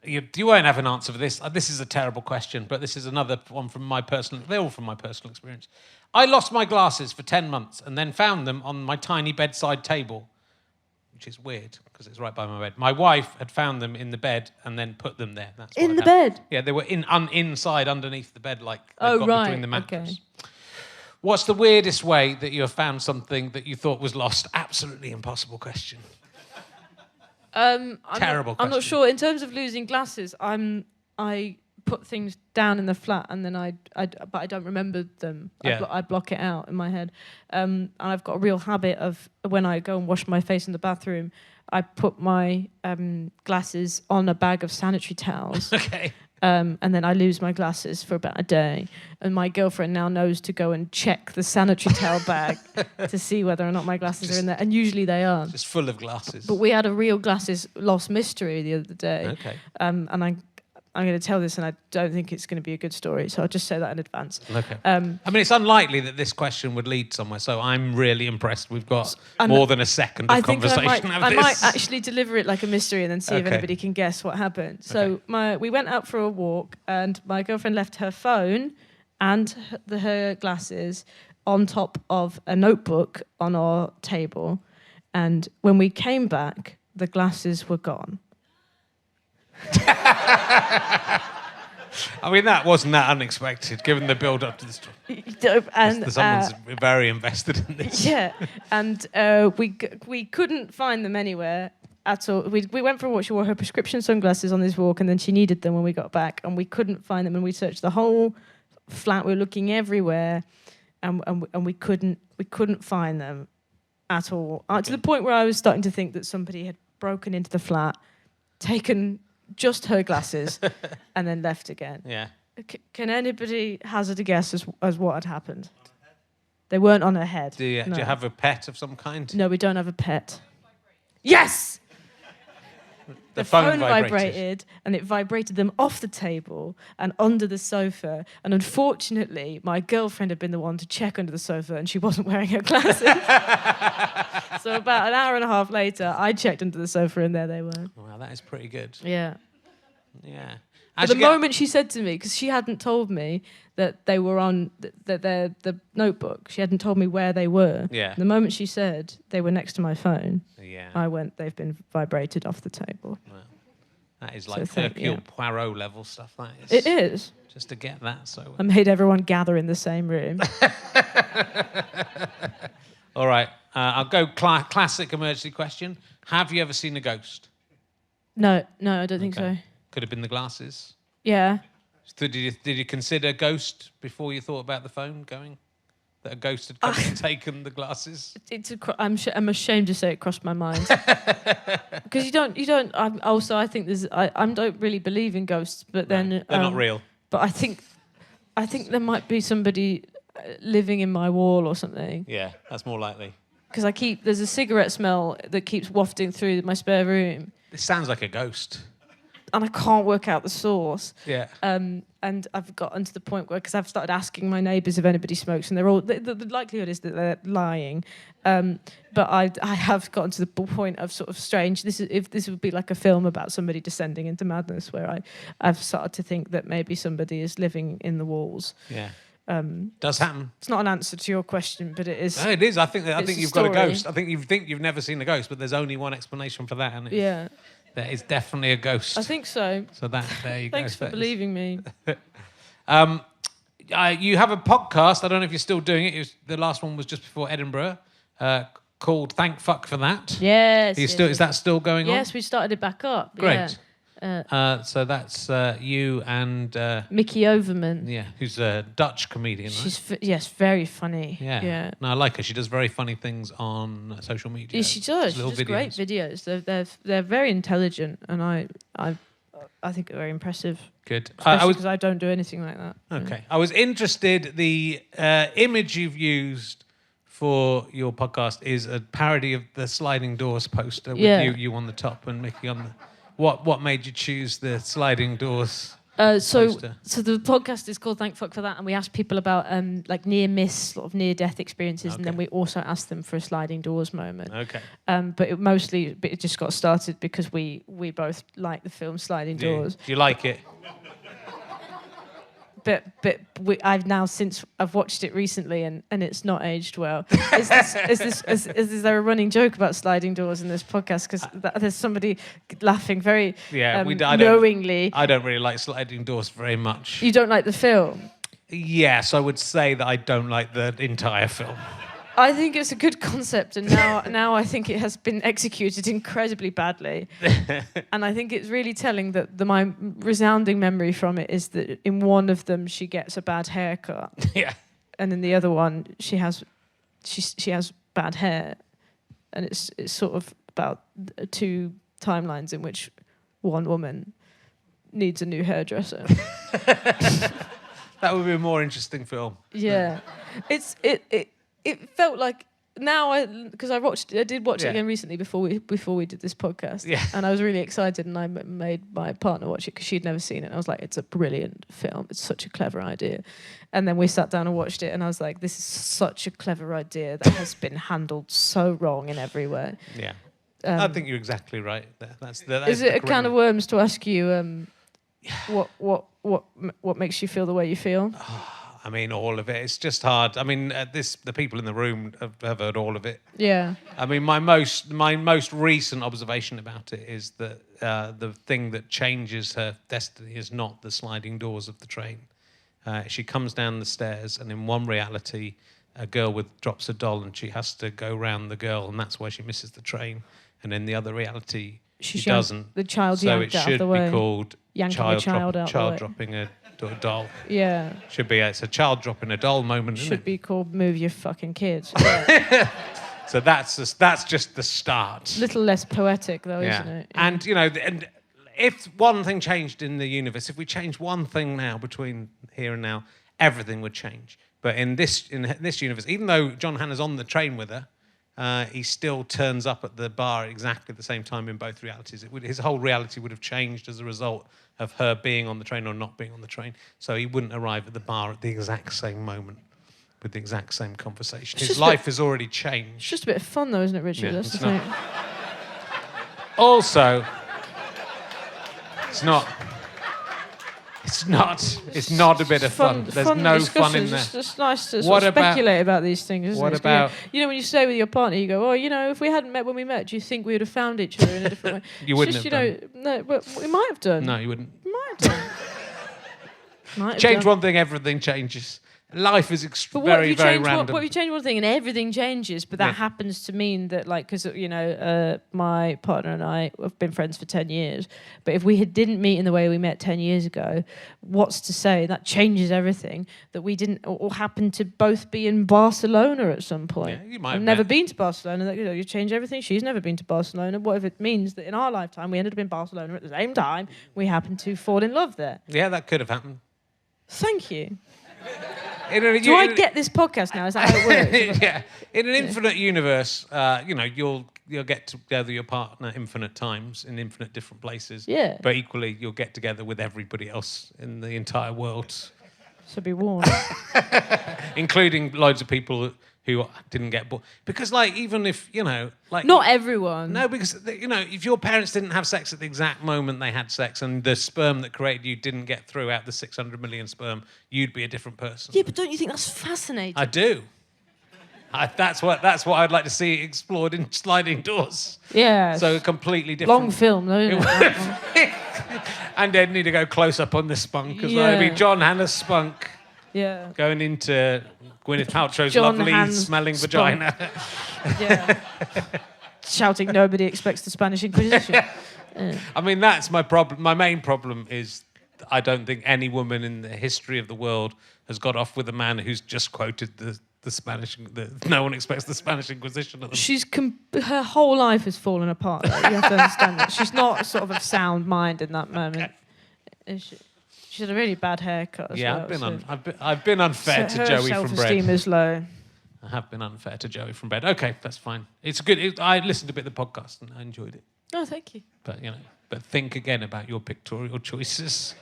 You won't have an answer for this. This is a terrible question, but this is another one from my personal... They're all from my personal experience. I lost my glasses for 10 months and then found them on my tiny bedside table, which is weird because it's right by my bed. My wife had found them in the bed and then put them there. That's in the bed? Yeah, they were inside underneath the bed, like they got between the mattress. Okay. What's the weirdest way that you have found something that you thought was lost? Absolutely impossible question. Terrible question. I'm not sure. In terms of losing glasses, I put things down in the flat and then but I don't remember them. Yeah. I block it out in my head. And I've got a real habit of when I go and wash my face in the bathroom, I put my glasses on a bag of sanitary towels. Okay. And then I lose my glasses for about a day. And my girlfriend now knows to go and check the sanitary towel bag to see whether or not my glasses are in there. And usually they are. Just full of glasses. But we had a real glasses lost mystery the other day. Okay. And I'm going to tell this, and I don't think it's going to be a good story, so I'll just say that in advance. Okay. I mean, it's unlikely that this question would lead somewhere, so I'm really impressed. We've got more than a second of conversation out of this. I might actually deliver it like a mystery and then see if anybody can guess what happened. So we went out for a walk, and my girlfriend left her phone and her glasses on top of a notebook on our table, and when we came back, the glasses were gone. I mean, that wasn't that unexpected, given the build-up to the story. And Someone's very invested in this. yeah, and we couldn't find them anywhere at all. We went for a walk. She wore her prescription sunglasses on this walk, and then she needed them when we got back, and we couldn't find them. And we searched the whole flat. We were looking everywhere, and we couldn't find them at all. To the point where I was starting to think that somebody had broken into the flat, taken just her glasses, and then left again. Yeah. Can anybody hazard a guess as what had happened? They weren't on her head. Do you have a pet of some kind? No, we don't have a pet. Yes! The phone vibrated, and it vibrated them off the table and under the sofa. And unfortunately, my girlfriend had been the one to check under the sofa, and she wasn't wearing her glasses. So about an hour and a half later, I checked under the sofa, and there they were. Wow, that is pretty good. Yeah. Yeah. But the moment she said to me, because she hadn't told me that they were on the notebook, she hadn't told me where they were. Yeah. The moment she said they were next to my phone, Yeah. I went, they've been vibrated off the table. Wow. That is like Hercule Poirot level stuff, that is. It is. Just to get that, so... I made everyone gather in the same room. All right, I'll go classic emergency question. Have you ever seen a ghost? No, I don't think so. Could have been the glasses. Yeah. So did you consider ghost before you thought about the phone going? That a ghost had come and taken the glasses? I'm ashamed to say it crossed my mind. Because you don't. I think I don't really believe in ghosts, but then they're not real. But I think there might be somebody living in my wall or something. Yeah, that's more likely. Because there's a cigarette smell that keeps wafting through my spare room. This sounds like a ghost. And I can't work out the source. Yeah. And I've gotten to the point where, because I've started asking my neighbours if anybody smokes, and they're all the likelihood is that they're lying. But I have gotten to the point of sort of strange. This would be like a film about somebody descending into madness, where I've started to think that maybe somebody is living in the walls. Yeah. Does happen. It's not an answer to your question, but it is. No, it is. I think you've got a ghost. I think you've never seen a ghost, but there's only one explanation for that, and yeah. There is definitely a ghost. I think so. So there you go. Thanks for believing me. You have a podcast. I don't know if you're still doing it. The last one was just before Edinburgh, called Thank Fuck for That. Yes. Is that still going on? Yes, we started it back up. Great. Yeah. So that's you and Mickey Overman. Yeah, who's a Dutch comedian. Right? She's very funny. Yeah. No, I like her. She does very funny things on social media. Yeah, she does. She does great videos. They're very intelligent, and I think they're very impressive. Good. Because I don't do anything like that. Okay. I was interested. The image you've used for your podcast is a parody of the sliding doors poster with you on the top and Mickey on the. What made you choose the sliding doors? So the podcast is called Thank Fuck for That, and we ask people about like near miss, sort of near death experiences, and then we also ask them for a sliding doors moment. Okay. But it just got started because we both like the film Sliding Doors. Do you like it? But I've watched it recently and it's not aged well. Is there a running joke about sliding doors in this podcast? Because there's somebody laughing very knowingly. I don't really like sliding doors very much. You don't like the film? Yes, I would say that I don't like the entire film. I think it's a good concept, and now I think it has been executed incredibly badly. And I think it's really telling that my resounding memory from it is that in one of them she gets a bad haircut, and in the other one she has bad hair, and it's sort of about two timelines in which one woman needs a new hairdresser. That would be a more interesting film. Yeah, It felt like because I did watch it again recently before we did this podcast. Yeah. And I was really excited, and I made my partner watch it because she'd never seen it. And I was like, it's a brilliant film. It's such a clever idea. And then we sat down and watched it, and I was like, this is such a clever idea that has been handled so wrong in every way. Yeah. I think you're exactly right. Is it a can of worms to ask you what makes you feel the way you feel? I mean, all of it. It's just hard. I mean, the people in the room have heard all of it. Yeah. I mean, my most recent observation about it is that the thing that changes her destiny is not the sliding doors of the train. She comes down the stairs, and in one reality, a girl drops a doll, and she has to go round the girl, and that's why she misses the train. And in the other reality, she doesn't. The child's so yanked it out of should the be way. called Yanking a child out the way. dropping a doll. Yeah. Should be. It's a child dropping a doll moment. Should isn't it? be called "Move Your Fucking Kids." Yeah. So that's just the start. A little less poetic, though, Yeah. isn't it? And and if one thing changed in the universe, if we changed one thing now between here and now, everything would change. But in this universe, even though John Hannah's on the train with her, he still turns up at the bar at exactly the same time in both realities. His whole reality would have changed as a result of her being on the train or not being on the train. So he wouldn't arrive at the bar at the exact same moment with the exact same conversation. His life has already changed. It's just a bit of fun, though, isn't it, Richard? Yeah, That's the it's thing. Also, it's not a bit of fun. There's no fun in there. It's just nice to sort of speculate about these things, isn't it? What about... You know, when you stay with your partner, you go, oh, you know, if we hadn't met when we met, do you think we would have found each other in a different way? You wouldn't have done. No, but we might have done. No, you wouldn't. We might have done. Might have Change done. one thing, everything changes. Life is But very random. What if you change one thing and everything changes, but that happens to mean that, like, because, you know, my partner and I have been friends for 10 years, but if we didn't meet in the way we met 10 years ago, what's to say that changes everything, that we didn't or happened to both be in Barcelona at some point? Yeah, you might I've have never met. been to Barcelona. That, you know, you change everything. She's never been to Barcelona. What if it means that in our lifetime we ended up in Barcelona at the same time, we happened to fall in love there? Yeah, that could have happened. Thank you. Do I get this podcast now? Is that how it works? Yeah. In an infinite universe, you know, you'll get together your partner infinite times in infinite different places. Yeah. But equally, you'll get together with everybody else in the entire world, So be warned. including loads of people who didn't get born. Because, like, even if, you know, like... Not everyone. No, because, you know, if your parents didn't have sex at the exact moment they had sex and the sperm that created you didn't get through out the 600 million sperm, you'd be a different person. Yeah, but don't you think that's fascinating? I do. That's what I'd like to see explored in Sliding Doors. Yeah. So completely different. Long film, though, isn't it? And they'd need to go close up on the spunk as well. Yeah. It'd be John Hannah's spunk Yeah. going into Gwyneth Paltrow's John lovely Hannah's smelling spunk. vagina. Yeah. Shouting, nobody expects the Spanish Inquisition. I mean, that's my problem. My main problem is I don't think any woman in the history of the world has got off with a man who's just quoted the Spanish. No one expects the Spanish Inquisition of them. Her whole life has fallen apart. Though. You have to understand that. She's not sort of of sound mind in that moment. She had a really bad haircut as well. I've been unfair to Joey from Bread. Self-esteem is low. I have been unfair to Joey from Bread. Okay, that's fine. It's good. I listened to a bit of the podcast and I enjoyed it. Oh, thank you. But, you know, think again about your pictorial choices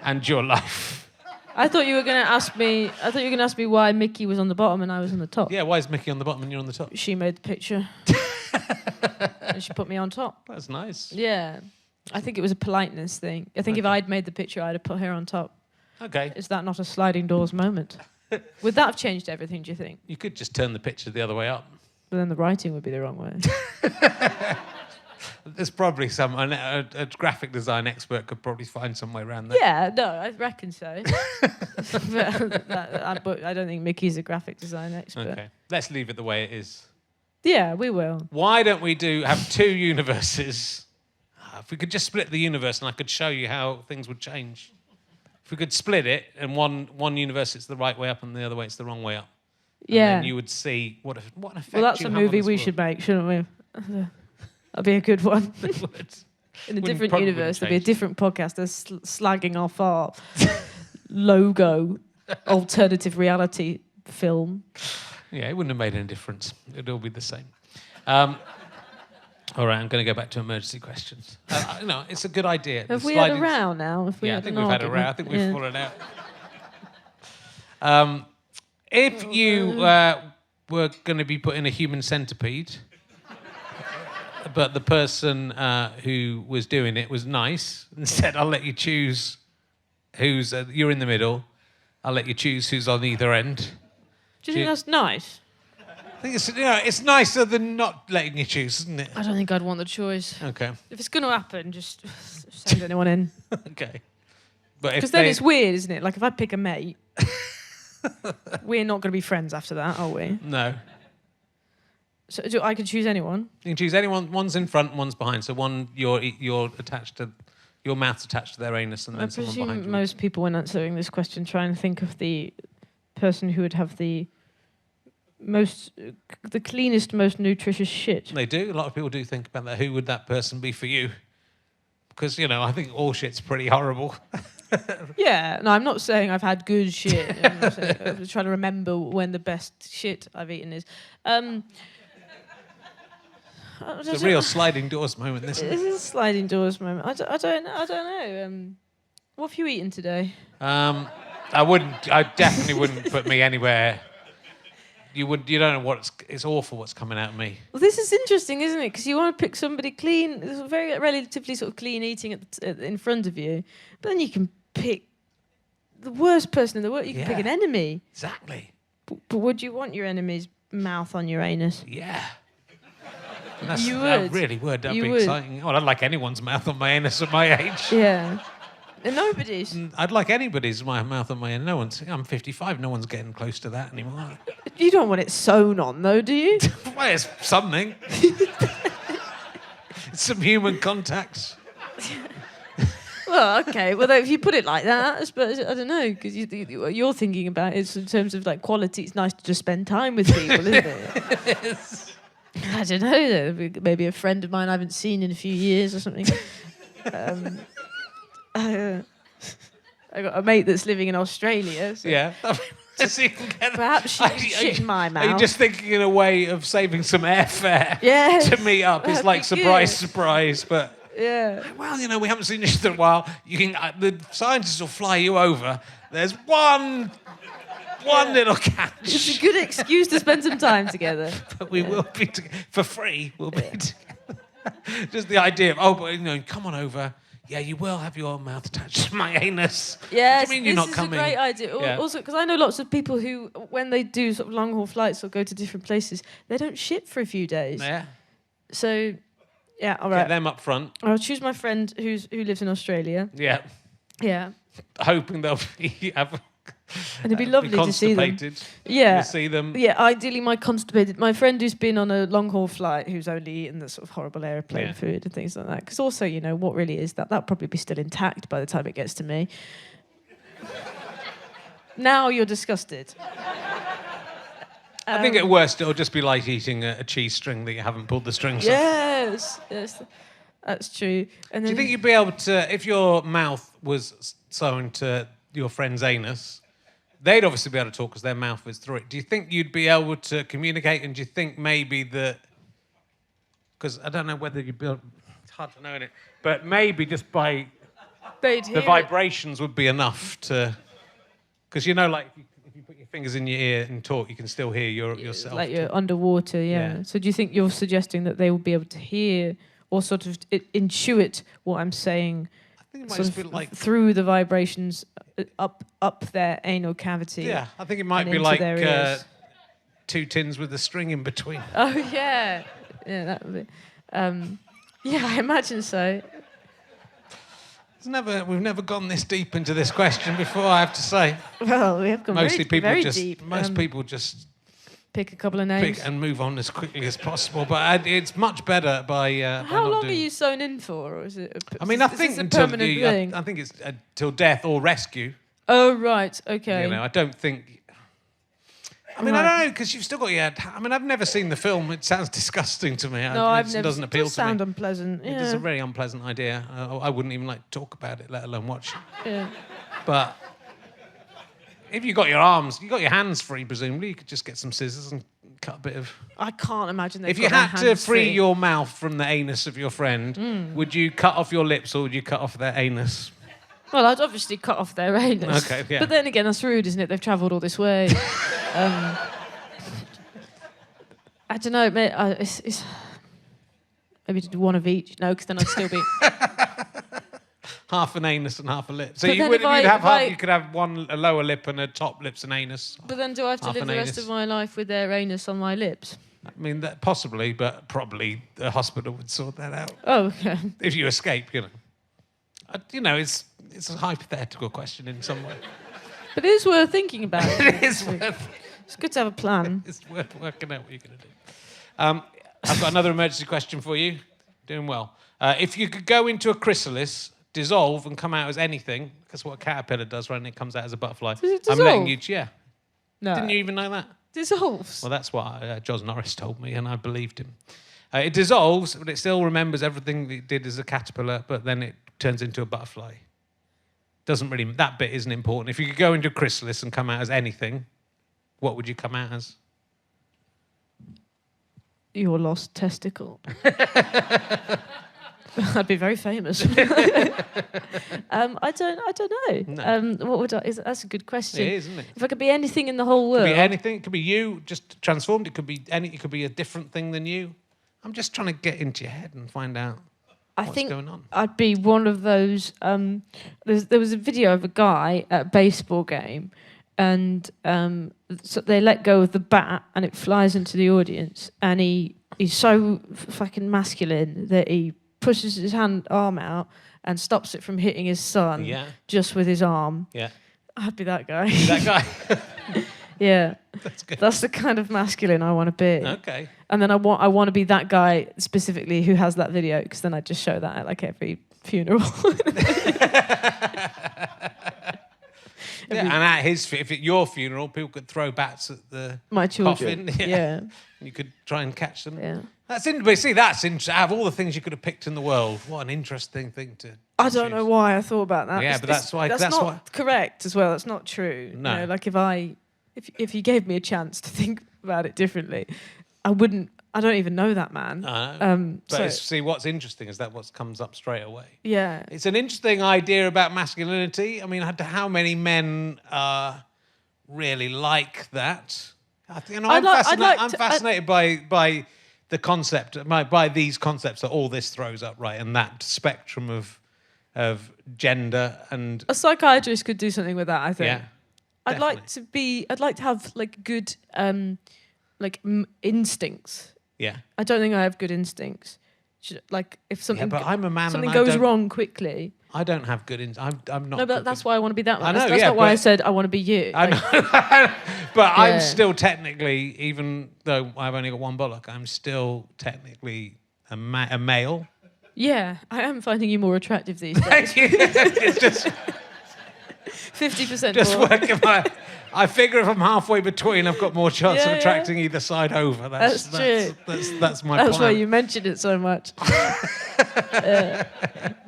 and your life. I thought you were going to ask me. I thought you were going to ask me why Mickey was on the bottom and I was on the top. Yeah, why is Mickey on the bottom and you're on the top? She made the picture. And she put me on top. That's nice. Yeah. I think it was a politeness thing. I think if I'd made the picture, I'd have put her on top. Okay. Is that not a sliding doors moment? Would that have changed everything, do you think? You could just turn the picture the other way up. But then the writing would be the wrong way. There's probably a graphic design expert could probably find some way around that. Yeah, no, I reckon so. But I don't think Mickey's a graphic design expert. Okay. Let's leave it the way it is. Yeah, we will. Why don't we have two universes? If we could just split the universe and I could show you how things would change. If we could split it and one universe it's the right way up and the other way it's the wrong way up. And Yeah. then you would see what an effect Well, that's you a have on movie this we world. should make, shouldn't we? That'd be a good one. It would. In a Wouldn't- different probably universe, wouldn't there'd be a change. different podcast that's slagging off our logo alternative reality film. Yeah, it wouldn't have made any difference. It'd all be the same. All right, I'm going to go back to emergency questions. No, it's a good idea. Have The we had a sliding- row now? If we Yeah, I had think an we've had a row. argument? I think we've Yeah. fallen out. If you were going to be put in a human centipede, but the person who was doing it was nice and said, I'll let you choose who's... you're in the middle. I'll let you choose who's on either end. Do you think that's nice? I think it's nicer than not letting you choose, isn't it? I don't think I'd want the choice. Okay. If it's going to happen, just send anyone in. Okay. But Because then it's weird, isn't it? Like if I pick a mate, we're not going to be friends after that, are we? No. So I can choose anyone? You can choose anyone. One's in front, one's behind. So one you're attached to, your mouth's attached to their anus, and then someone behind you. I presume most people, when answering this question, try and think of the person who would have the cleanest, most nutritious shit. They do. A lot of people do think about that. Who would that person be for you? Because, I think all shit's pretty horrible. Yeah, no, I'm not saying I've had good shit. I'm just trying to remember when the best shit I've eaten is. It's a real sliding doors moment, this It is a sliding doors moment. I don't know. What have you eaten today? I definitely wouldn't put me anywhere. You don't know it's awful what's coming out of me. Well, this is interesting, isn't it? Because you want to pick somebody clean, very relatively sort of clean eating in front of you, but then you can pick the worst person in the world. You can pick an enemy. Exactly. But would you want your enemy's mouth on your anus? Yeah. You would. That really would. That'd be exciting. Well, I'd like anyone's mouth on my anus at my age. Yeah. And nobody's. I'd like anybody's mouth on my anus. No one's. I'm 55. No one's getting close to that anymore. You don't want it sewn on, though, do you? Well, it's something. It's some human contact. Well, okay. Well, if you put it like that, I suppose, I don't know, because what you're thinking about is in terms of like quality. It's nice to just spend time with people, isn't it? I don't know. Maybe a friend of mine I haven't seen in a few years or something. I got a mate that's living in Australia. So Yeah. perhaps she's shit in my mouth. Are you just thinking in a way of saving some airfare Yeah. to meet up? It's like surprise, surprise, but... Yeah. Well, we haven't seen each other in a while. You can, the scientists will fly you over. There's one little catch. It's a good excuse to spend some time together. But we will be for free. We'll be together. Just the idea of, come on over. Yeah, you will have your mouth attached to my anus. Yes, what do you mean you're not coming? This is a great idea. Yeah. Also, because I know lots of people who, when they do sort of long-haul flights or go to different places, they don't shit for a few days. Yeah. So, yeah, all right. Get them up front. I'll choose my friend who lives in Australia. Yeah. Yeah. Hoping they'll And it'd be lovely to see them. Yeah. To see them. Yeah, ideally my friend who's been on a long-haul flight, who's only eaten the sort of horrible airplane food and things like that. Because also, what really is that'll probably be still intact by the time it gets to me. Now you're disgusted. I think at worst it'll just be like eating a cheese string that you haven't pulled the strings off. Yes, that's true. And Do you think you'd be able to, if your mouth was sewn to your friend's anus, they'd obviously be able to talk because their mouth was through it. Do you think you'd be able to communicate? And do you think maybe that, because I don't know whether you'd be able, it's hard to know, isn't it? But maybe just by the vibrations would be enough to, because like if you put your fingers in your ear and talk, you can still hear yourself. Like you're underwater, yeah. So do you think you're suggesting that they will be able to hear or sort of intuit what I'm saying? I think it might just be like through the vibrations up their anal cavity. Yeah, I think it might be like 2 tins with a string in between. Oh yeah, that would be. Yeah, I imagine so. We've never gone this deep into this question before, I have to say. Well, we have gone very deep. Most people just pick a couple of names and move on as quickly as possible. But it's much better by. How long are you sewn in for, or is it? I think a permanent thing? I think it's till death or rescue. Oh right, okay. I don't think. I don't know, because you've still got your. I've never seen the film. It sounds disgusting to me. No, I've never. It doesn't appeal to me. It sound unpleasant. Yeah. It's a very unpleasant idea. I wouldn't even like to talk about it, let alone watch it. Yeah. But if you got your hands free, presumably you could just get some scissors and cut a bit of. I can't imagine. If you had to free your mouth from the anus of your friend, would you cut off your lips or would you cut off their anus? Well, I'd obviously cut off their anus. Okay, yeah. But then again, that's rude, isn't it? They've travelled all this way. I don't know, mate. It's maybe to do one of each. No, because then I'd still be. half an anus and half a lip. So But you then would if I- you'd have if I- you could have a lower lip and a top lips and anus. But then do I have to Half live an the rest anus. of my life with their anus on my lips? I mean, that possibly, but probably the hospital would sort that out Oh, okay. if you escape. It's a hypothetical question in some way. But it is worth thinking about. It is worth. It's good to have a plan. It's worth working out what you're going to do. I've got another emergency question for you. Doing well. If you could go into a chrysalis, dissolve, and come out as anything, that's what a caterpillar does when it comes out as a butterfly. Does it I'm letting dissolve? you. Yeah. No. Didn't you even know that? Dissolves. Well, that's what Jos Norris told me, and I believed him. It dissolves, but it still remembers everything that it did as a caterpillar, but then it turns into a butterfly. That bit isn't important. If you could go into a chrysalis and come out as anything, what would you come out as? Your lost testicle. I'd be very famous. I don't know. No. What would I? That's a good question. It is, isn't it? If I could be anything in the whole It world, could be anything. It could be you, just transformed. It could be It could be a different thing than you. I'm just trying to get into your head and find out I what's think going on. I'd be one of those. There was a video of a guy at a baseball game, and so they let go of the bat, and it flies into the audience, and he's so fucking masculine that he pushes his arm out and stops it from hitting his son just with his arm. Yeah. I'd be that guy. That guy. Yeah. That's good. That's the kind of masculine I want to be. Okay. And then I want to be that guy specifically who has that video, because then I just show that at like every funeral. Yeah, and at if at your funeral, people could throw bats at the My children. coffin. Yeah. You could try and catch them. Yeah. That's interesting. That's interesting. Out of all the things you could have picked in the world, what an interesting thing to. I don't know why I thought about that. Yeah, but that's why. That's not correct as well. That's not true. No. You know, like if you gave me a chance to think about it differently, I wouldn't. I don't even know that man. But see, what's interesting is that what comes up straight away. Yeah. It's an interesting idea about masculinity. I mean, how many men really like that? I'm fascinated by the concept, by these concepts that all this throws up, right? And that spectrum of gender and A psychiatrist could do something with that, I think. yeah. I'd like to have like good instincts. Yeah. I don't think I have good instincts. Like if something but I'm a man something and I goes don't- wrong quickly. I don't have good I'm not. No, but good that's why I want to be that one. I know, That's yeah, not why I but- said I want to be you. I Like, know. But Yeah. I'm still technically, even though I've only got one bollock, I'm still technically a male. Yeah, I am finding you more attractive these days. It's just 50% more. working I figure if I'm halfway between, I've got more chance Yeah, of yeah. attracting either side over. That's true. That's my That's plan. why you mentioned it so much.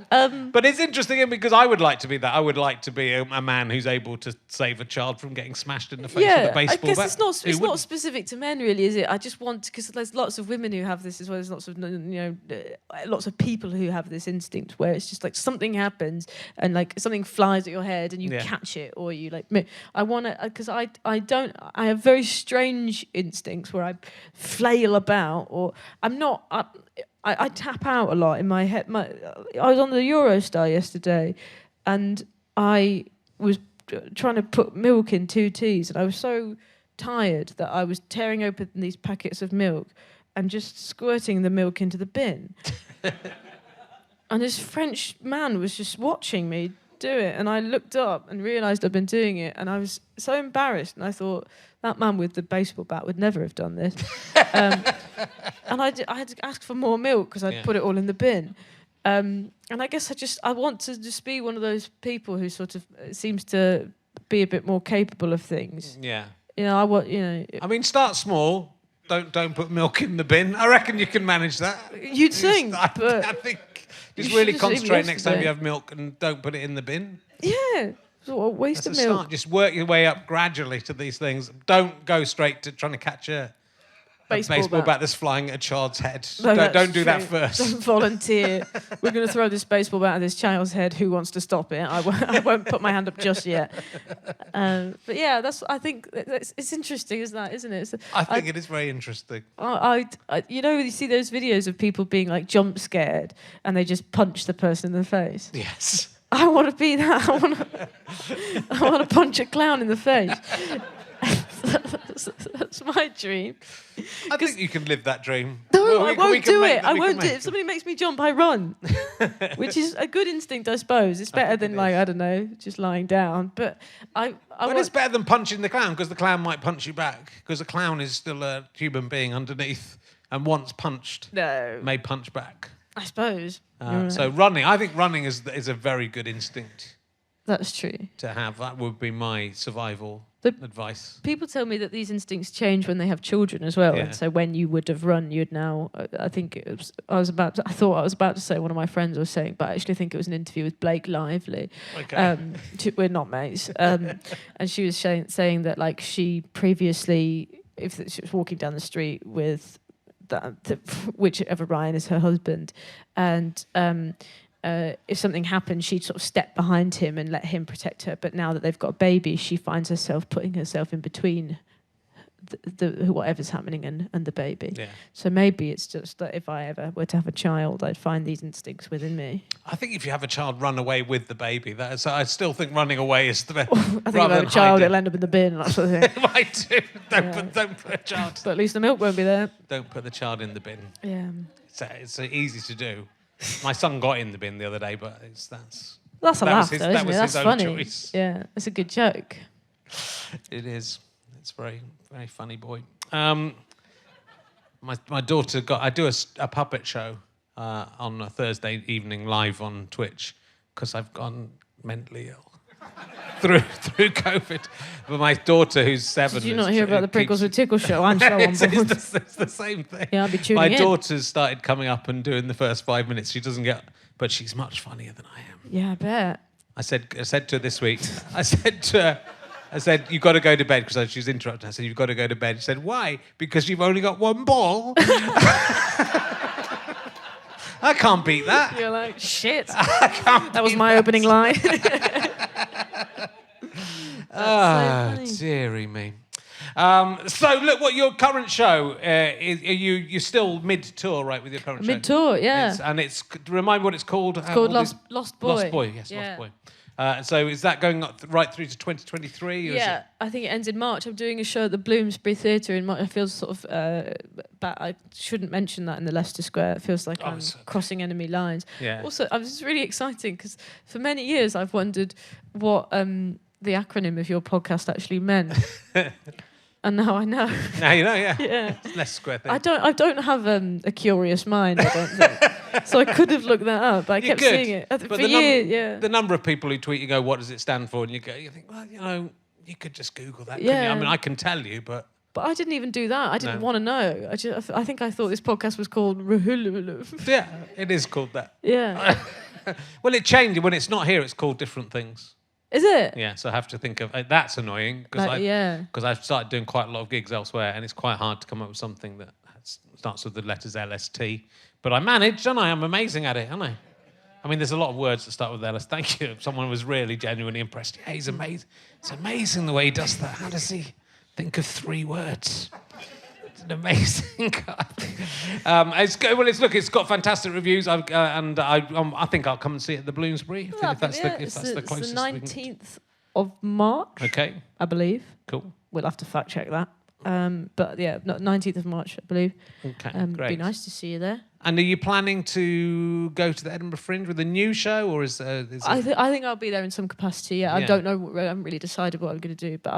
But it's interesting because I would like to be that. I would like to be a man who's able to save a child from getting smashed in the face with Yeah, a baseball I guess bat. it's not Who it's not wouldn't? specific to men, really, is it? I just want, because there's lots of women who have this as well. There's lots of lots of people who have this instinct where it's just like something happens and like something flies at your head and you Yeah. catch it, or you like. I want to, because I have very strange instincts where I flail about, or I'm not. I tap out a lot in my head. I was on the Eurostar yesterday, and I was trying to put milk in 2 teas, and I was so tired that I was tearing open these packets of milk and just squirting the milk into the bin. And this French man was just watching me do it, and I looked up and realised I'd been doing it, and I was so embarrassed, and I thought, that man with the baseball bat would never have done this. And I had to ask for more milk because I'd put it all in the bin. And I guess I want to just be one of those people who sort of seems to be a bit more capable of things. Yeah. I mean, start small. Don't put milk in the bin. I reckon you can manage that. You'd think, I but think you just should really just leave concentrate next time yesterday. you have milk and don't put it in the bin. yeah, what a waste That's of a milk. start. Just work your way up gradually to these things. Don't go straight to trying to catch a baseball bat that's flying at a child's head. No, Don't do that true. first. Don't volunteer. We're going to throw this baseball bat at this child's head. Who wants to stop it? I won't put my hand up just yet. But yeah, I think it's interesting, isn't it? I think it is very interesting. You see those videos of people being like jump scared and they just punch the person in the face. Yes. I want to be that. I want to punch a clown in the face. That's my dream. I think you can live that dream. No, I won't do it. I won't do it. If somebody makes me jump, I run. Which is a good instinct, I suppose. It's better than, like, I don't know, just lying down. But it's better than punching the clown, because the clown might punch you back, because the clown is still a human being underneath, and once punched, may punch back. I suppose. So running, I think running is a very good instinct. That's true. To have. That would be my survival advice. People tell me that these instincts change when they have children as well. Yeah. And so when you would have run, you'd now. I think it was. I thought I was about to say one of my friends was saying, but I actually think it was an interview with Blake Lively. Okay. We're not mates. And she was saying that, like, she previously, if she was walking down the street with whichever Ryan is her husband, and if something happened, she'd sort of step behind him and let him protect her. But now that they've got a baby, she finds herself putting herself in between the whatever's happening and the baby. Yeah. So maybe it's just that if I ever were to have a child, I'd find these instincts within me. I think if you have a child, run away with the baby. I still think running away is the best. I think if I have a child, it'll end up in the bin. That sort of thing. It might do. Don't put a child. But at least the milk won't be there. Don't put the child in the bin. Yeah. It's easy to do. My son got in the bin the other day, but that's a laugh, though, isn't it? His That's own funny. choice. Yeah, it's a good joke. It is. It's very, very funny boy. My daughter I do a puppet show on a Thursday evening live on Twitch, because I've gone mentally ill through COVID. But my daughter, who's 7... Did you not hear about the Prickles with Tickle show? I'm so on board. It's the same thing. Yeah, I'll be tuning My in. daughter's started coming up and doing the first 5 minutes. She doesn't get... But she's much funnier than I am. Yeah, I bet. I said to her this week, I said, you've got to go to bed, because she was interrupting. I said, you've got to go to bed. She said, why? Because you've only got one ball. I can't beat that. You're like, shit. That was my opening line. Dearie me. So look, what your current show is? You're still mid-tour, right, with your current show? Mid-tour, yeah. Remind me what it's called. It's called Lost Boy. Lost Boy, yes, yeah. Lost Boy. So is that going right through to 2023? Yeah, I think it ends in March. I'm doing a show at the Bloomsbury Theatre in March. I feel sort of bad. I shouldn't mention that in the Leicester Square. It feels like I'm crossing enemy lines. Yeah. Also, it's really exciting because for many years I've wondered what the acronym of your podcast actually meant. And now I know. Now you know, yeah. Yeah. It's Leicester Square thing. I don't have a curious mind, I don't think. So I could have looked that up, but I kept seeing it. For years, yeah. The number of people who tweet, you go, what does it stand for? And you think, well, you could just Google that, couldn't you? I mean, I can tell you, but... But I didn't even do that. I didn't want to know. I think I thought this podcast was called... Yeah, it is called that. Yeah. Well, it changed. When it's not here, it's called different things. Is it? Yeah, so I have to think of... that's annoying, because I've started doing quite a lot of gigs elsewhere, and it's quite hard to come up with something that starts with the letters LST. But I managed, don't I? I'm amazing at it, aren't I? I mean, there's a lot of words that start with LS. Thank you. Someone was really genuinely impressed. Yeah, he's amazing. It's amazing the way he does that. How does he think of 3 words? It's an amazing guy. It's got fantastic reviews, I think I'll come and see it at the Bloomsbury if that's the closest. It's the 19th of March. Okay. I believe. Cool. We'll have to fact check that. But yeah, 19th of March, I believe. Okay, It'd great. be nice to see you there. And are you planning to go to the Edinburgh Fringe with a new show, or is it... I think I'll be there in some capacity. Yeah, I don't know. I haven't really decided what I'm going to do, but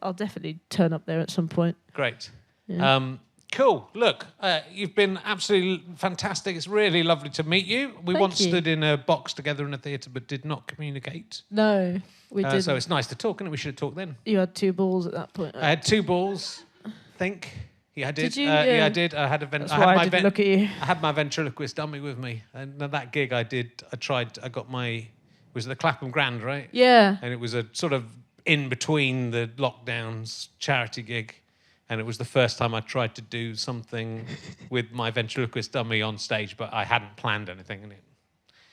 I'll definitely turn up there at some point. Great. Yeah. Cool. Look, you've been absolutely fantastic. It's really lovely to meet you. We once stood in a box together in a theatre, but did not communicate. No, we didn't. So it's nice to talk, and we should have talked then. You had 2 balls at that point. I had 2 balls, I think. Yeah, I did. Did you? Yeah, I did. I had a That's why I didn't look at you. I had my ventriloquist dummy with me, and that gig I got my... It was the Clapham Grand, right? Yeah. And it was a sort of in between the lockdowns charity gig. And it was the first time I tried to do something with my ventriloquist dummy on stage, but I hadn't planned anything in it.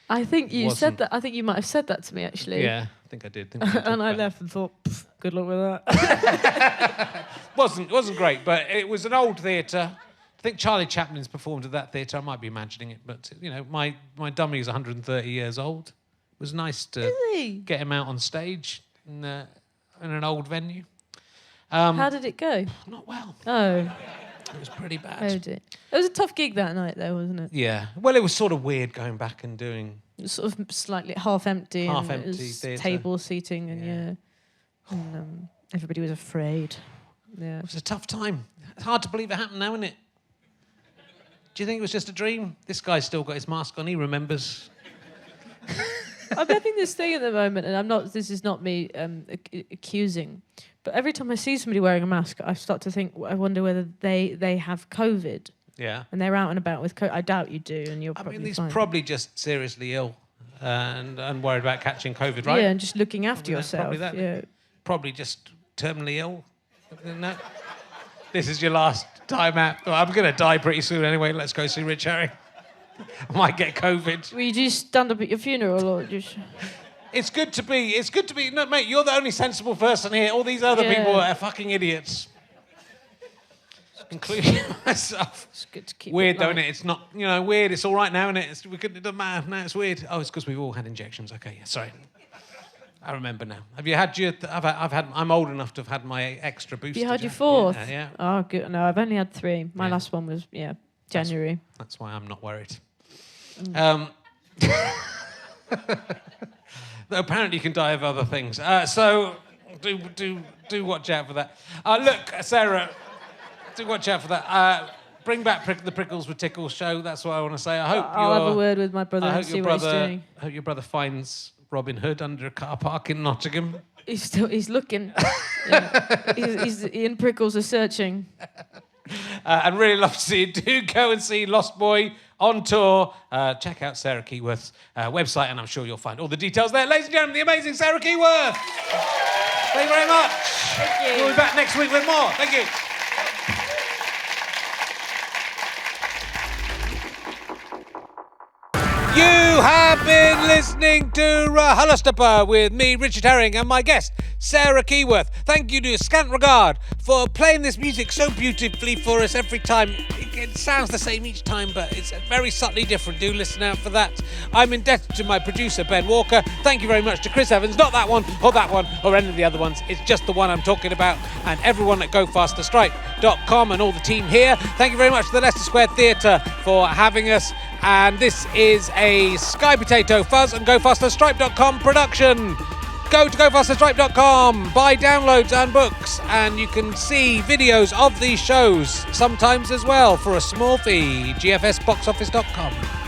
I think you said that. I think you might have said that to me, actually. Yeah, I think I did. And I left and thought, good luck with that. wasn't great, but it was an old theatre. I think Charlie Chaplin's performed at that theatre. I might be imagining it, but my dummy is 130 years old. was nice to Is he? get him out on stage in an old venue. How did it go? Not well. Oh. It was pretty bad. Oh dear. It was a tough gig that night, though, wasn't it? Yeah. Well, it was sort of weird going back and doing... Sort of slightly half empty. Half and it empty was theatre. table seating and and everybody was afraid. Yeah. It was a tough time. It's hard to believe it happened now, isn't it? Do you think it was just a dream? This guy's still got his mask on. He remembers. I'm having this thing at the moment, and I'm not. This is not me accusing, but every time I see somebody wearing a mask, I start to think. I wonder whether they have COVID. Yeah. And they're out and about with COVID. I doubt you do, and you're probably he's fine. probably just seriously ill and worried about catching COVID, right? Yeah, and just looking after yourself. Probably that. Yeah. Probably just terminally ill. No. This is your last time out. Well, I'm going to die pretty soon anyway. Let's go see Rich Herring. I might get COVID. Will you just stand up at your funeral or just... It's good to be... No, mate, you're the only sensible person here. All these other people are fucking idiots. Including myself. It's good to keep weird, it though, light. isn't it? It's not, weird. It's all right now, isn't it? It doesn't matter. No, it's weird. Oh, it's because we've all had injections. Okay, yeah, sorry. I remember now. Have you had your... I'm old enough to have had my extra booster. You had your fourth? Yeah. Oh, good. No, I've only had 3. My last one was, January. That's why I'm not worried. Mm. Though apparently you can die of other things. So do watch out for that. Look, Sarah, do watch out for that. Bring back the Prickles with Tickles show. That's what I want to say. I'll have a word with my brother and see what he's doing. I hope your brother finds Robin Hood under a car park in Nottingham. He's looking. Yeah. Ian Prickles are searching. I'd really love to see you. Do go and see Lost Boy on tour. Check out Sarah Keyworth's website, and I'm sure you'll find all the details there. Ladies and gentlemen, the amazing Sarah Keyworth. Thank you very much. Thank you. We'll be back next week with more. Thank you. You have been listening to RHLSTP with me, Richard Herring, and my guest, Sarah Keyworth. Thank you to Scant Regard for playing this music so beautifully for us every time. It sounds the same each time, but it's very subtly different. Do listen out for that. I'm indebted to my producer, Ben Walker. Thank you very much to Chris Evans. Not that one, or any of the other ones. It's just the one I'm talking about. And everyone at GoFasterStripe.com and all the team here. Thank you very much to the Leicester Square Theatre for having us. And this is a Sky Potato Fuzz and GoFasterStripe.com production. Go to GoFasterStripe.com, buy downloads and books, and you can see videos of these shows sometimes as well for a small fee. GFSBoxoffice.com.